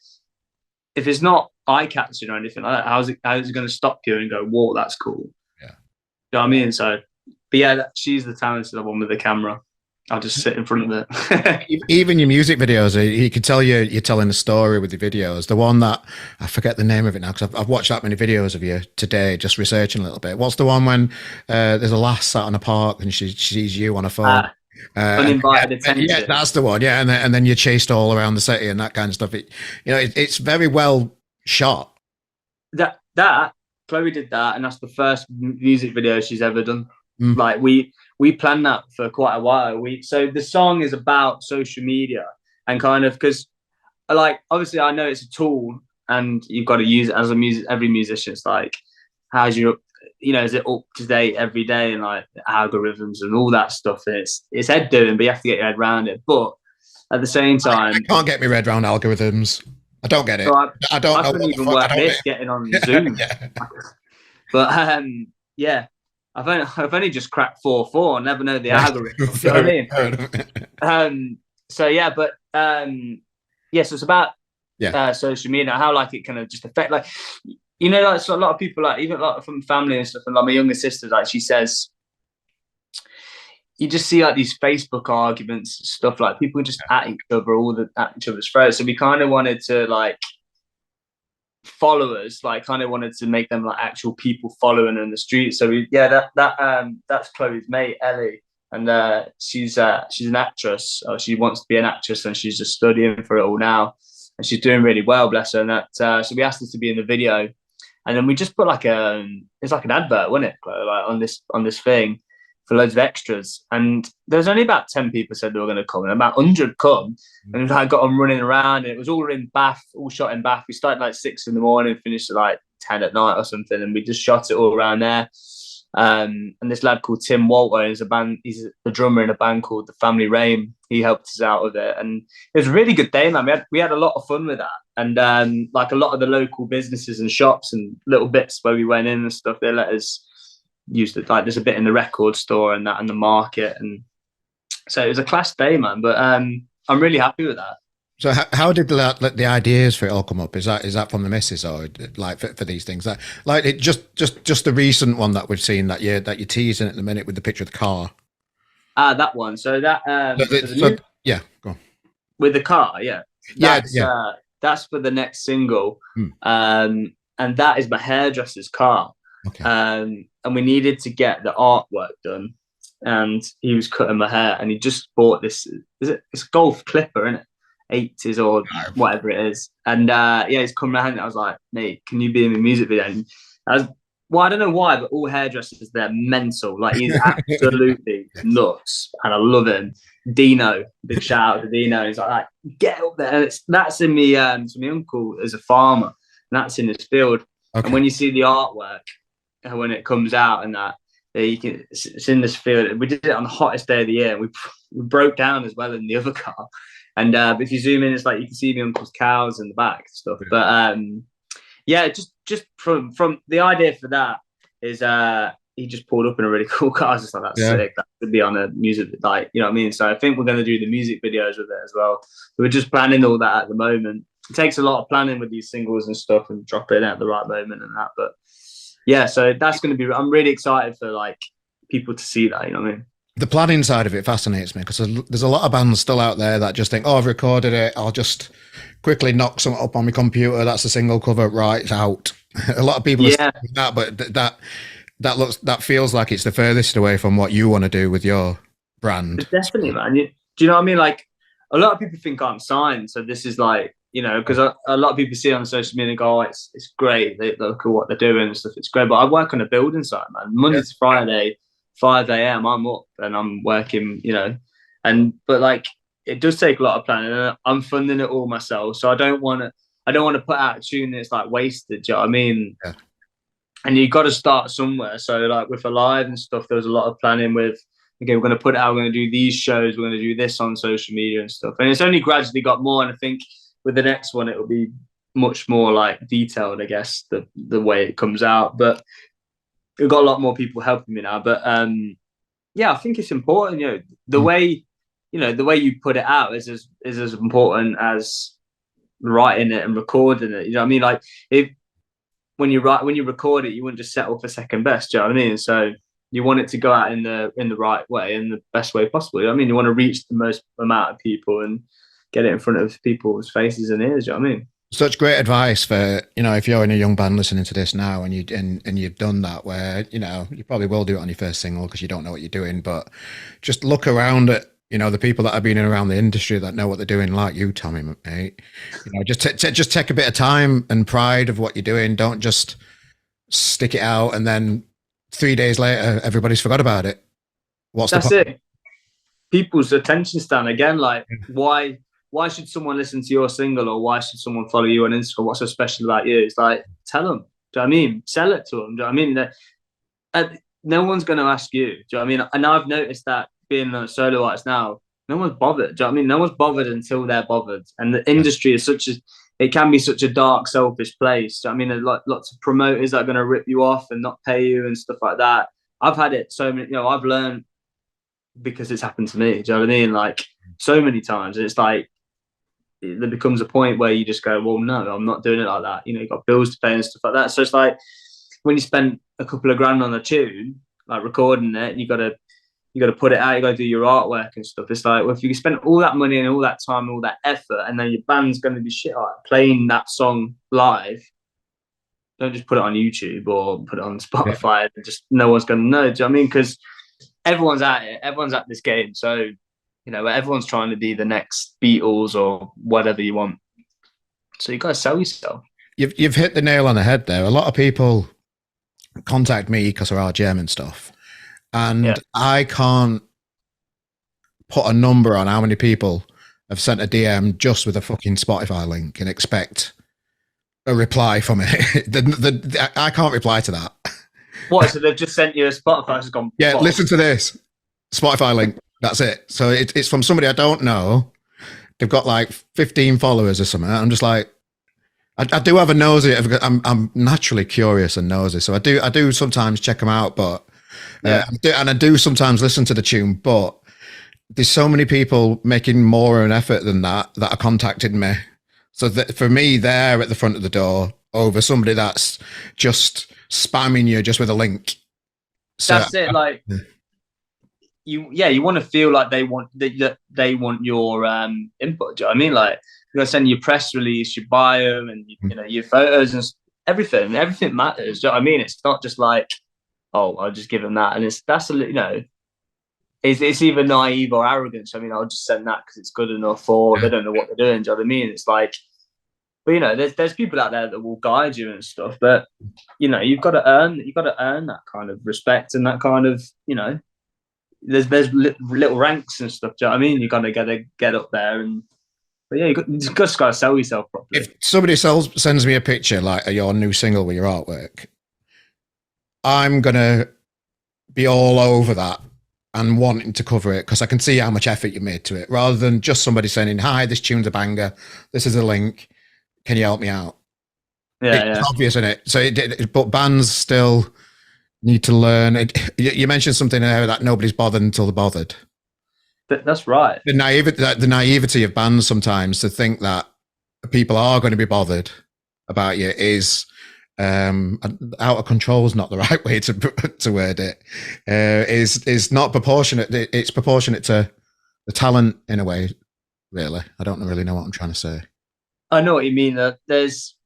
if it's not eye catching or anything like that, how is it going to stop you and go, whoa, that's cool? Yeah. Do you know what I mean? So, but yeah, she's the talented one with the camera. I'll just sit in front of it. Even your music videos, you can tell you're telling a story with your videos. The one that, I forget the name of it now, because I've watched that many videos of you today, just researching a little bit. What's the one when there's a lass sat on a park and she sees you on a phone? Uninvited attention. Yeah, that's the one. Yeah, and then you're chased all around the city and that kind of stuff. It's very well shot. That Chloe did that, and that's the first music video she's ever done. Like we planned that for quite a while. So the song is about social media, and kind of, because like obviously I know it's a tool and you've got to use it as every musician. It's like, how's your, is it up to date every day, and like algorithms and all that stuff. It's head doing, but you have to get your head around it. But at the same time, I can't get my head around algorithms. I don't get it. So I don't know. Couldn't even work this getting on Zoom. But yeah. I've only just cracked 4/4. I never know the algorithm. You know what I mean? So yeah, but so it's about social media, how like it kind of just affect, like, like, so a lot of people, like even like from family and stuff, and like my younger sister, like she says, you just see like these Facebook arguments and stuff, like people just at each other, at each other's throats. So we kind of wanted to like followers, like kind of wanted to make them like actual people following in the street. So that's Chloe's mate Ellie, and she's an actress, or she wants to be an actress, and she's just studying for it all now, and she's doing really well, bless her. And that so we asked her to be in the video, and then we just put like it's like an advert, wasn't it, Chloe, like on this thing for loads of extras, and there's only about 10 people said they were going to come, and about 100 come, and I got them running around, and it was all in Bath, all shot in Bath. We started like 6 a.m, finished at like 10 at night or something, and we just shot it all around there. And this lad called Tim Walter he's the drummer in a band called The Family Rain. He helped us out with it, and it was a really good day, man. We had a lot of fun with that, and like a lot of the local businesses and shops and little bits where we went in and stuff, they let us use it. Like there's a bit in the record store and that, and the market, and so it was a class day, man. But I'm really happy with that. So how did the ideas for it all come up? Is that from the missus, or like for these things? Like it just the recent one that we've seen that you're teasing at the minute with the picture of the car. That one. So that go on. With the car, that's for the next single, and that is my hairdresser's car. Okay. And we needed to get the artwork done, and he was cutting my hair, and he just bought this. It's golf clipper, isn't it? 80s or whatever it is. And yeah, he's come around and I was like, mate, can you be in the music video? And I don't know why, but all hairdressers, they're mental. Like, he's absolutely nuts. And I love him. Dino, big shout out to Dino. He's like, get up there. And that's in me, to my uncle as a farmer. And that's in his field. Okay. And when you see the artwork, when it comes out and that, it's in this field. We did it on the hottest day of the year. We broke down as well in the other car. And if you zoom in, it's like you can see my uncle's cows in the back and stuff. But yeah, just from the idea for that is he just pulled up in a really cool car. I was just like, that's sick. That could be on a music, like, you know what I mean? So I think we're going to do the music videos with it as well. So we're just planning all that at the moment. It takes a lot of planning with these singles and stuff and drop it at the right moment and that. But yeah, so that's going to be, I'm really excited for like people to see that, you know what I mean? The planning side of it fascinates me because there's a lot of bands still out there that just think, oh, I've recorded it, I'll just quickly knock something up on my computer, that's a single cover, right, it's out. A lot of people are saying that, but that feels like it's the furthest away from what you want to do with your brand. Definitely, man. Do you know what I mean? Like, a lot of people think I'm signed, so this is like, you know, because a lot of people see it on social media and go, oh, it's great, they look at what they're doing and stuff, it's great, but I work on a building site, man. Monday to Friday, 5 a.m. I'm up and I'm working, you know, but like, it does take a lot of planning and I'm funding it all myself. So I don't want to put out a tune that's like wasted. Do you know what I mean? Yeah. And you got to start somewhere. So like with Alive and stuff, there was a lot of planning with, okay, we're going to put it out, we're going to do these shows, we're going to do this on social media and stuff. And it's only gradually got more. And I think with the next one, it will be much more like detailed, I guess, the way it comes out. But we've got a lot more people helping me now. But yeah, I think it's important, you know, the way you put it out is as important as writing it and recording it. You know what I mean? Like, when you record it, you wouldn't just settle for second best. Do you know what I mean? So you want it to go out in the right way, in the best way possible. You know what I mean? You want to reach the most amount of people and get it in front of people's faces and ears. Do you know what I mean? Such great advice for, you know, if you're in a young band listening to this now and you've done that, where, you know, you probably will do it on your first single because you don't know what you're doing, but just look around at, you know, the people that have been in around the industry that know what they're doing, like you, Tommy, mate. You know, just take a bit of time and pride of what you're doing. Don't just stick it out and then 3 days later everybody's forgot about it. That's it. People's attention span again. Like, why should someone listen to your single, or why should someone follow you on Instagram? What's so special about you? It's like, tell them. Do you know what I mean? Sell it to them. Do you know what I mean? No one's going to ask you. Do you know what I mean? And I've noticed that being a solo artist now, no one's bothered. Do you know what I mean? No one's bothered until they're bothered. And the industry is it can be such a dark, selfish place. Do you know what I mean? There's lots of promoters that are going to rip you off and not pay you and stuff like that. I've had it so many, you know, I've learned because it's happened to me. Do you know what I mean? Like, so many times. And it's like, there becomes a point where you just go, well, no, I'm not doing it like that. You know, you've got bills to pay and stuff like that. So it's like, when you spend a couple of grand on a tune, like recording it, you got to put it out, you got to do your artwork and stuff. It's like, well, if you spend all that money and all that time and all that effort, and then your band's going to be shit like playing that song live, don't just put it on YouTube or put it on Spotify. Yeah. Just no one's going to know. Do you know what I mean? Because everyone's at it. Everyone's at this game. So, you know, everyone's trying to be the next Beatles or whatever you want. So you got to sell yourself. You've hit the nail on the head there. A lot of people contact me because of our German stuff. And I can't put a number on how many people have sent a DM just with a fucking Spotify link and expect a reply from it. I can't reply to that. What? So they've just sent you a Spotify? Just gone, yeah, listen to this. Spotify link. That's it. So it's from somebody I don't know. They've got like 15 followers or something. I'm just like, I do have a nosy. I'm naturally curious and nosy. So I do sometimes check them out, but I do sometimes listen to the tune. But there's so many people making more of an effort than that are contacting me. So that for me, they're at the front of the door over somebody that's just spamming you just with a link. So, that's it. Like. You want to feel like they want your input. Do you know what I mean? Like, you're gonna send your press release, your bio, and you know, your photos and everything. Everything matters. Do you know what I mean? It's not just like, oh, I'll just give them that, and that's you know, it's either naive or arrogance. I mean, I'll just send that because it's good enough, or they don't know what they're doing. Do you know what I mean? It's like, but you know, there's people out there that will guide you and stuff. But you know, you've got to earn that kind of respect and that kind of, you know, there's little ranks and stuff. Do you know what I mean? You got to get up there, and but yeah, you just got to sell yourself properly. If somebody sends me a picture like your new single with your artwork, I'm gonna be all over that and wanting to cover it because I can see how much effort you made to it, rather than just somebody saying, "Hi, this tune's a banger. This is a link. Can you help me out?" It's obvious, isn't it? So, but bands still need to learn. You mentioned something there that nobody's bothered until they're bothered. That's right. The naivety of bands sometimes to think that people are going to be bothered about you is out of control is not the right way to word it. Is not proportionate. It's proportionate to the talent in a way. Really, I don't really know what I'm trying to say. I know what you mean. There's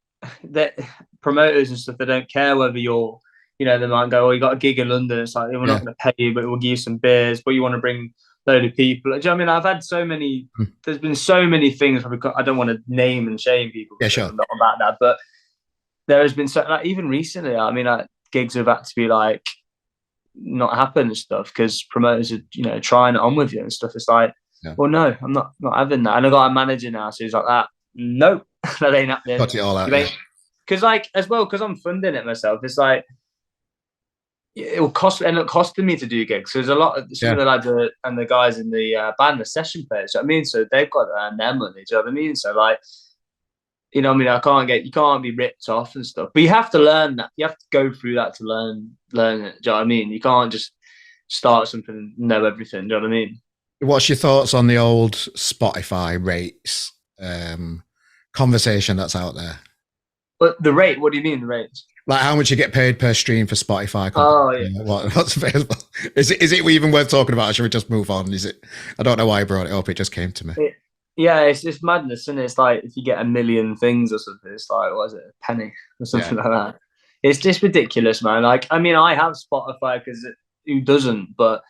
promoters and stuff. They don't care whether you're, you know, they might go, "Oh, you got a gig in London." It's like, we're not going to pay you, but we'll give you some beers. But you want to bring a load of people. Do you know what I mean? I've had so many. There's been so many things. I don't want to name and shame people. Yeah, sure. Not about that, but there has been so, like, even recently. I mean, like, gigs have had to be like not happen and stuff because promoters are, you know, trying it on with you and stuff. It's like, well, no, I'm not having that. And I got a manager now, so he's like that. Nope, that ain't happening. Got it all out. Because like, as well, because I'm funding it myself, it's like it will end up costing me to do gigs. So there's a lot of some of the lads and the guys in the band, the session players. You know what I mean? So they've got to earn their money. Do you know what I mean? So like, you know what I mean? You can't be ripped off and stuff. But you have to learn that. You have to go through that to learn it. Do you know what I mean? You can't just start something and know everything. Do you know what I mean? What's your thoughts on the old Spotify rates conversation that's out there? But the rate, what do you mean the rates? Like how much you get paid per stream for Spotify? Oh, yeah. What's available? Is it even worth talking about? Or should we just move on? Is it? I don't know why I brought it up. It just came to me. It's just madness, isn't it? It's like if you get a million things or something, it's like, what is it, a penny or something like that? It's just ridiculous, man. Like, I mean, I have Spotify because who doesn't? But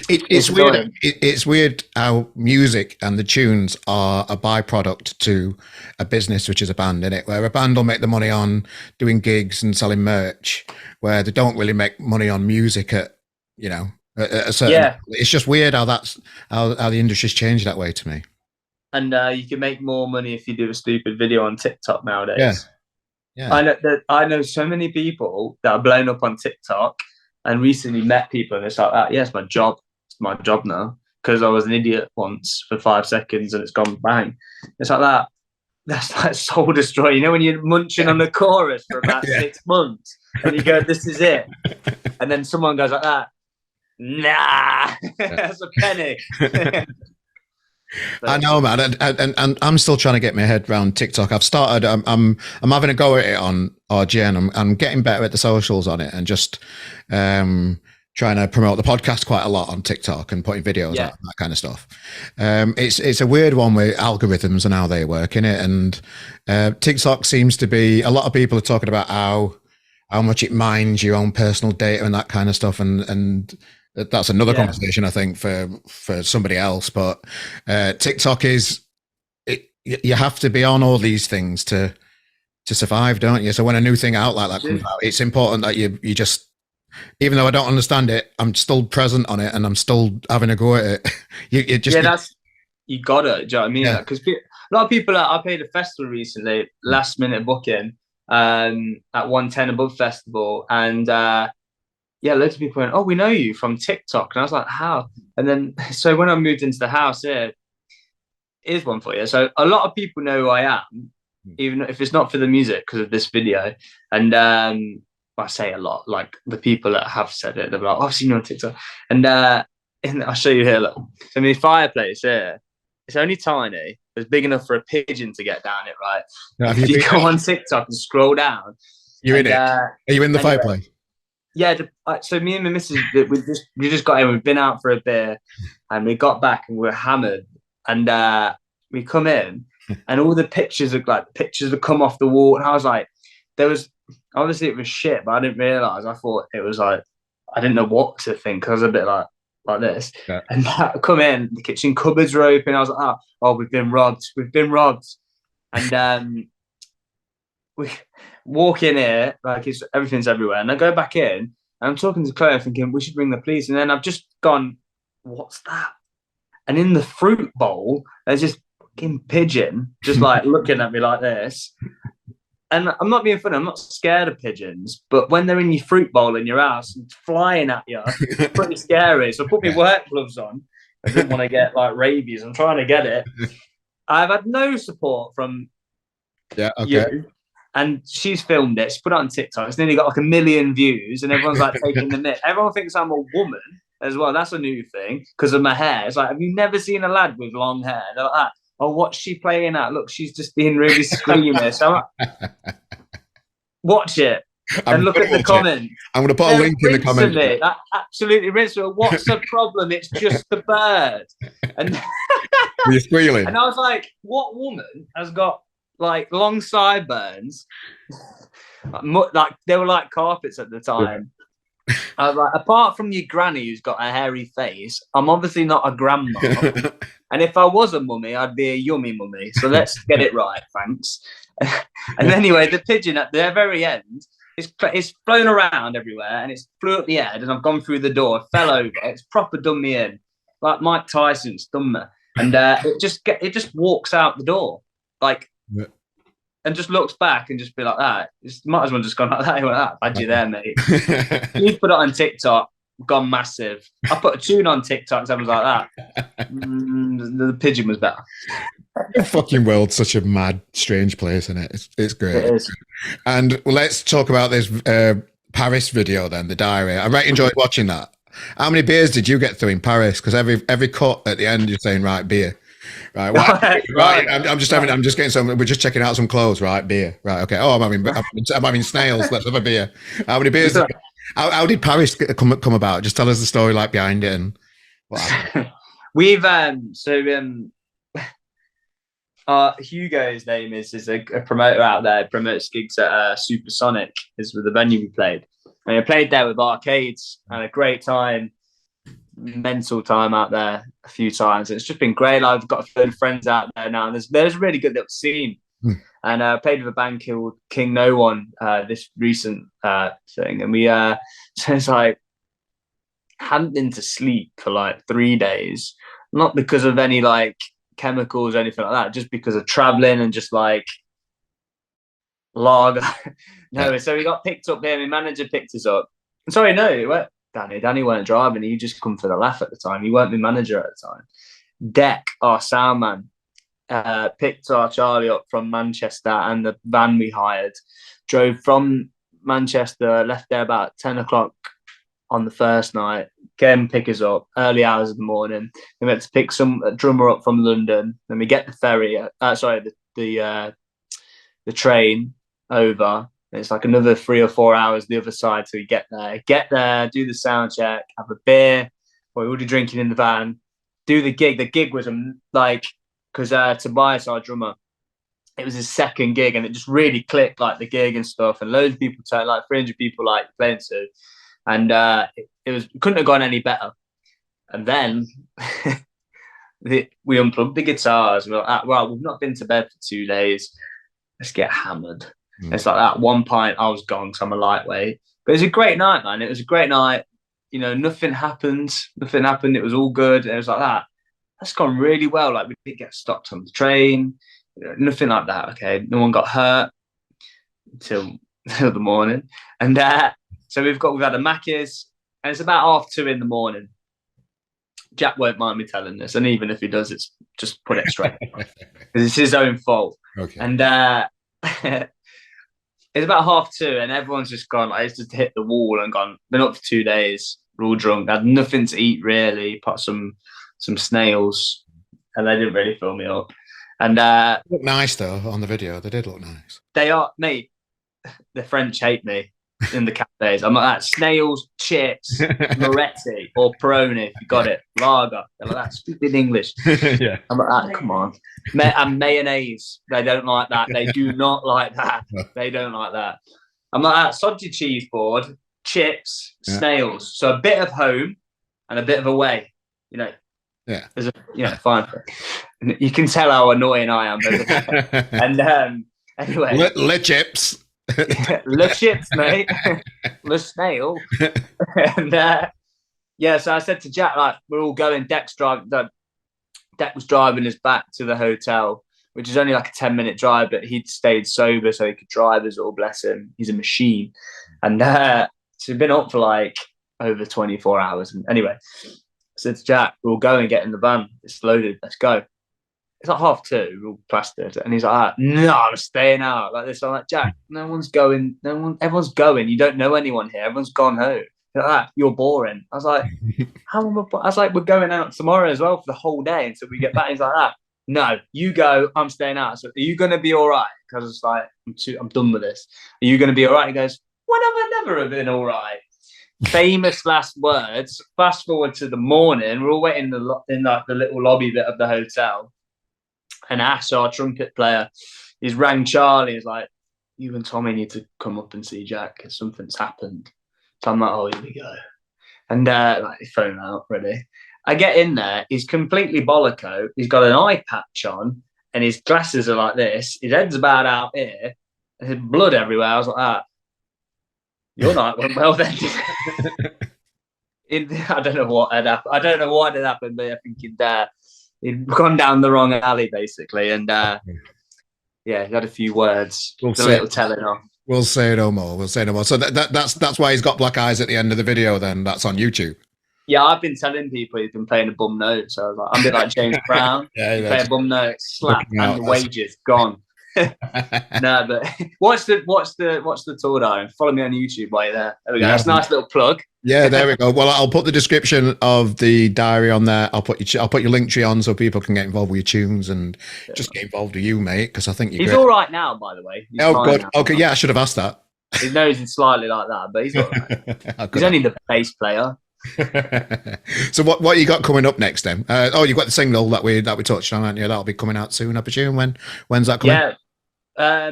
it's weird. It's weird how music and the tunes are a byproduct to a business, which is a band, isn't it? Where a band will make the money on doing gigs and selling merch, where they don't really make money on music at, you know, at a certain. It's just weird how how the industry's changed that way to me. And you can make more money if you do a stupid video on TikTok nowadays. Yeah. I know so many people that are blown up on TikTok and recently met people and it's like, it's my job. It's my job now because I was an idiot once for 5 seconds and it's gone bang. It's like that. That's like soul destroy. You know, when you're munching on the chorus for about 6 months and you go, this is it. And then someone goes like that. Nah, that's a penny. I know, man, and I'm still trying to get my head around TikTok. I've started. I'm having a go at it on RGN. I'm getting better at the socials on it, and just trying to promote the podcast quite a lot on TikTok and putting videos out, that kind of stuff. It's a weird one with algorithms and how they work in it, and TikTok seems to be, a lot of people are talking about how much it mines your own personal data and that kind of stuff, and that's another conversation, I think, for somebody else. But TikTok you have to be on all these things to survive, don't you? So when a new thing out like that comes out, it's important that you just, even though I don't understand it, I'm still present on it and I'm still having a go at it. You gotta, do you know what I mean? Because a lot of people, I played a festival recently, last minute booking at 110 Above Festival, and loads of people went, "Oh, we know you from TikTok." And I was like, "How?" And then, so when I moved into the house here, here's one for you. So a lot of people know who I am, even if it's not for the music, because of this video. And I say a lot, like the people that have said it, they're like, "Oh, I've seen you on TikTok." And I'll show you here, look. So my fireplace here, it's only tiny. It's big enough for a pigeon to get down it, right? If you go on TikTok and scroll down. You're in it. Are you in the fireplace? Yeah, so me and my missus, we just got in. We've been out for a beer, and we got back and we were hammered. And we come in, and all the pictures would come off the wall. And I was like, obviously it was shit, but I didn't realise. I thought it was like I didn't know what to think. I was a bit like this. Yeah. And I come in, the kitchen cupboards were open. I was like, oh, we've been robbed. We've been robbed. And we walk in here, like everything's everywhere. And I go back in and I'm talking to Chloe thinking we should ring the police. And then I've just gone, what's that? And in the fruit bowl, there's this fucking pigeon just like looking at me like this. And I'm not being funny, I'm not scared of pigeons, but when they're in your fruit bowl in your house and flying at you, it's pretty scary. So I put my work gloves on. I didn't want to get like rabies. I'm trying to get it. I've had no support from you. And she's filmed it. She put it on TikTok. It's nearly got like 1 million views, and everyone's like taking the mick. Everyone thinks I'm a woman as well. That's a new thing because of my hair. It's like, have you never seen a lad with long hair? They're like, oh, what's she playing at? Look, she's just being really squeamish. So watch it and look at the comments. I'm going to put a link in the comments. That absolutely rinsed me. What's the problem? It's just the bird. And you're squealing. And I was like, what woman has got like long sideburns? Like they were like carpets at the time. I was like, apart from your granny who's got a hairy face, I'm obviously not a grandma. And if I was a mummy, I'd be a yummy mummy. So let's get it right, thanks. And anyway, the pigeon at the very end, it's flown around everywhere and it's flew up the head and I've gone through the door, fell over. It's proper done me in. Like Mike Tyson's done me. And it just walks out the door. Like, and just looks back and just be like that. It's might as well just gone like that. Like that. Had you there, mate. You put it on TikTok, gone massive. I put a tune on TikTok, something like that. The pigeon was better. The fucking world's such a mad, strange place, isn't it? It's great. It is. And let's talk about this Paris video then, the diary. I really enjoyed watching that. How many beers did you get through in Paris? Because every cut at the end, you're saying, right, beer. Right, right. I'm just getting some. We're just checking out some clothes, right? Beer, right? Okay. Oh, I'm having Snails. Let's have a beer. How many beers? How did Paris come about? Just tell us the story, like behind it, and we've Hugo's name is a promoter out there. Promotes gigs at Supersonic, is with the venue we played. And I played there with Arcades. Had a great time. Mental time out there a few times. It's just been great. I've got a few friends out there now, and there's a really good little scene. And I played with a band called King No One this recent thing, and we so it's like hadn't been to sleep for like 3 days, not because of any like chemicals or anything like that, just because of traveling and just like lager. No, so we got picked up there. My manager picked us up. Sorry, no, Danny weren't driving. He just come for the laugh at the time. He weren't my manager at the time. Deck, our sound man, picked our Charlie up from Manchester, and the van we hired drove from Manchester, left there about 10 o'clock on the first night, came and pick us up early hours of the morning. We went to pick some drummer up from London. Then we get the ferry, the train over. It's like another 3 or 4 hours the other side till we get there, do the sound check, have a beer. We're already drinking in the van, do the gig. The gig was like, because Tobias, our drummer, it was his second gig and it just really clicked, like the gig and stuff. And loads of people turned, like 300 people like playing to. And it couldn't have gone any better. And then we unplugged the guitars. We were like, well, we've not been to bed for 2 days. Let's get hammered. It's like that 1 pint, I was gone because I'm a lightweight. But it was a great night, man. It was a great night. You know, nothing happened. It was all good. And it was like that. That's gone really well. Like we didn't get stopped on the train. Nothing like that. Okay. No one got hurt until the morning. And so we've had a Macca's, and it's about 2:30 in the morning. Jack won't mind me telling this. And even if he does, it's just put it straight. Because it's his own fault. Okay. And it's about 2:30 and everyone's just gone, like, it's just hit the wall and gone, been up for 2 days, we're all drunk, had nothing to eat really, apart some snails, and they didn't really fill me up. And look nice though on the video. They did look nice. They are, mate, the French hate me in the cafes. I'm like that. Snails, chips, Moretti or Peroni, if you got it. Lager. They're like that. Stupid English. Yeah. I'm like that. Come on. And mayonnaise. They don't like that. They do not like that. They don't like that. I'm like that. Sod your cheese board. chips, Snails. So a bit of home and a bit of away. You know. Yeah. There's fine. You can tell how annoying I am. And anyway, le chips. Le chips, mate. Le snail. And so I said to Jack, like, we're all going. Deck was driving us back to the hotel, which is only like a 10-minute drive, but he'd stayed sober so he could drive us all, bless him. He's a machine. And so we've been up for like over 24 hours. And anyway, I said to Jack, we'll go and get in the van. It's loaded. Let's go. It's like 2:30. We're all plastered. And he's like, no, I'm staying out like this. I'm like, Jack, no one's going. Everyone's going. You don't know anyone here. Everyone's gone home. Like, you're boring. I was like, we're going out tomorrow as well for the whole day until we get back. He's like, no, you go. I'm staying out. So are you going to be all right? Because it's like, I'm done with this. Are you going to be all right? He goes, when have I never have been all right? Famous last words. Fast forward to the morning. We're all waiting in like the little lobby bit of the hotel. And Ash, our trumpet player, he's rang Charlie. He's like, you and Tommy need to come up and see Jack because something's happened. So I'm like, oh, here we go. And like, his phone out, ready. I get in there. He's completely bolloco. He's got an eye patch on and his glasses are like this. His head's about out here. And there's blood everywhere. I was like, your night went well then. I don't know what had happened. I don't know what had happened, but I think he'd gone down the wrong alley, basically. And he had a few words. A little telling off. We'll say no more. So that's why he's got black eyes at the end of the video. Then that's on YouTube. Yeah, I've been telling people he's been playing a bum note. So I was like, I'm a bit like James Brown. Play a bum note, slap, and the wages gone. No, but watch the tour diary. Follow me on YouTube while you're there. There we go. That's a nice little plug. Yeah, there we go. Well, I'll put the description of the diary on there. I'll put your Linktree on so people can get involved with your tunes and just get involved with you, mate. Because I think he's all right now, by the way. He's good. Now. Okay, yeah, I should have asked that. His nose is slightly like that, but he's all right. He's only the bass player. So what you got coming up next then? You've got the single that we touched on, haven't you? That'll be coming out soon, I presume. When's that coming? Yeah,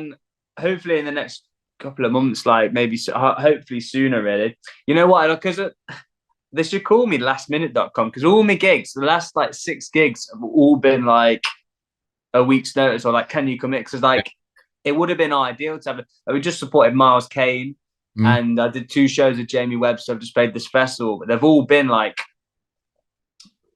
hopefully in the next couple of months, like maybe hopefully sooner, really. You know what? Because they should call me lastminute.com because all my gigs, the last like 6 gigs, have all been like a week's notice or like, can you commit? Because like it would have been ideal to have. We just supported Miles Kane. And I did 2 shows with Jamie Webb, so I've just played this festival, but they've all been like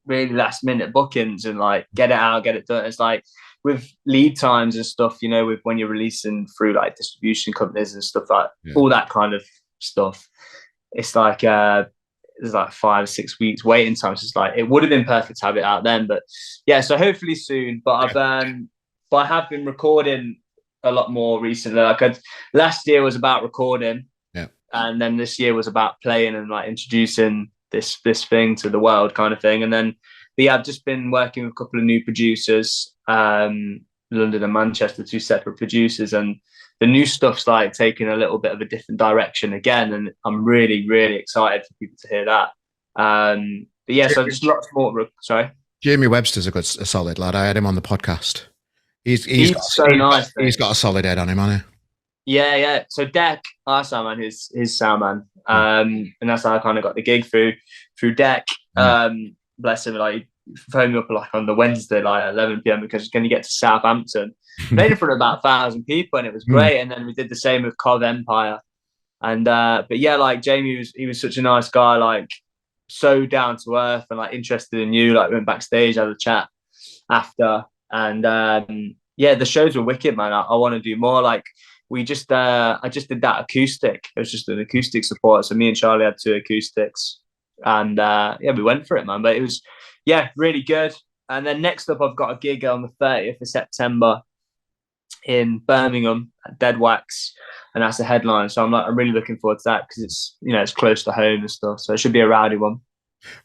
really last minute bookings and like get it out, get it done. It's like with lead times and stuff, you know, with when you're releasing through like distribution companies and stuff like all that kind of stuff. It's like there's like 5 or 6 weeks waiting time. So it's like it would have been perfect to have it out then, but yeah. So hopefully soon. But I have been recording a lot more recently. Like last year was about recording. And then this year was about playing and like introducing this thing to the world kind of thing. And then I've just been working with a couple of new producers, London and Manchester, 2 separate producers. And the new stuff's like taking a little bit of a different direction again. And I'm really, really excited for people to hear that. But yeah, so just lots more. Sorry. Jamie Webster's a solid lad. I had him on the podcast. He's nice. He's got a solid head on him, hasn't he? Yeah. So Deck, our soundman, his soundman, and that's how I kind of got the gig through Deck. Bless him, like he phoned me up like on the Wednesday, like at 11 p.m. because can you get to Southampton? Played in front of about 1,000 people, and it was great. And then we did the same with Cov Empire, and but yeah, like Jamie was such a nice guy, like so down to earth and like interested in you. Like went backstage, had a chat after, and the shows were wicked, man. I want to do more. Like. I just did that acoustic. It was just an acoustic support. So me and Charlie had 2 acoustics, and we went for it, man. But it was, really good. And then next up, I've got a gig on the 30th of September in Birmingham at Dead Wax, and that's a headline. So I'm really looking forward to that because it's it's close to home and stuff. So it should be a rowdy one.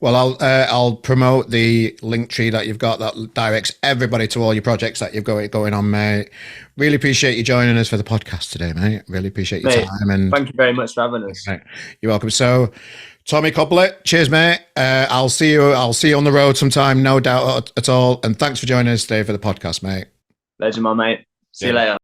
Well, I'll promote the Linktree that you've got that directs everybody to all your projects that you've got going on, mate. Really appreciate you joining us for the podcast today, mate. Really appreciate your time. And thank you very much for having us. You're welcome. So, Tommy Cobley, cheers, mate. I'll see you on the road sometime, no doubt at all. And thanks for joining us today for the podcast, mate. Legend, my mate. See you later.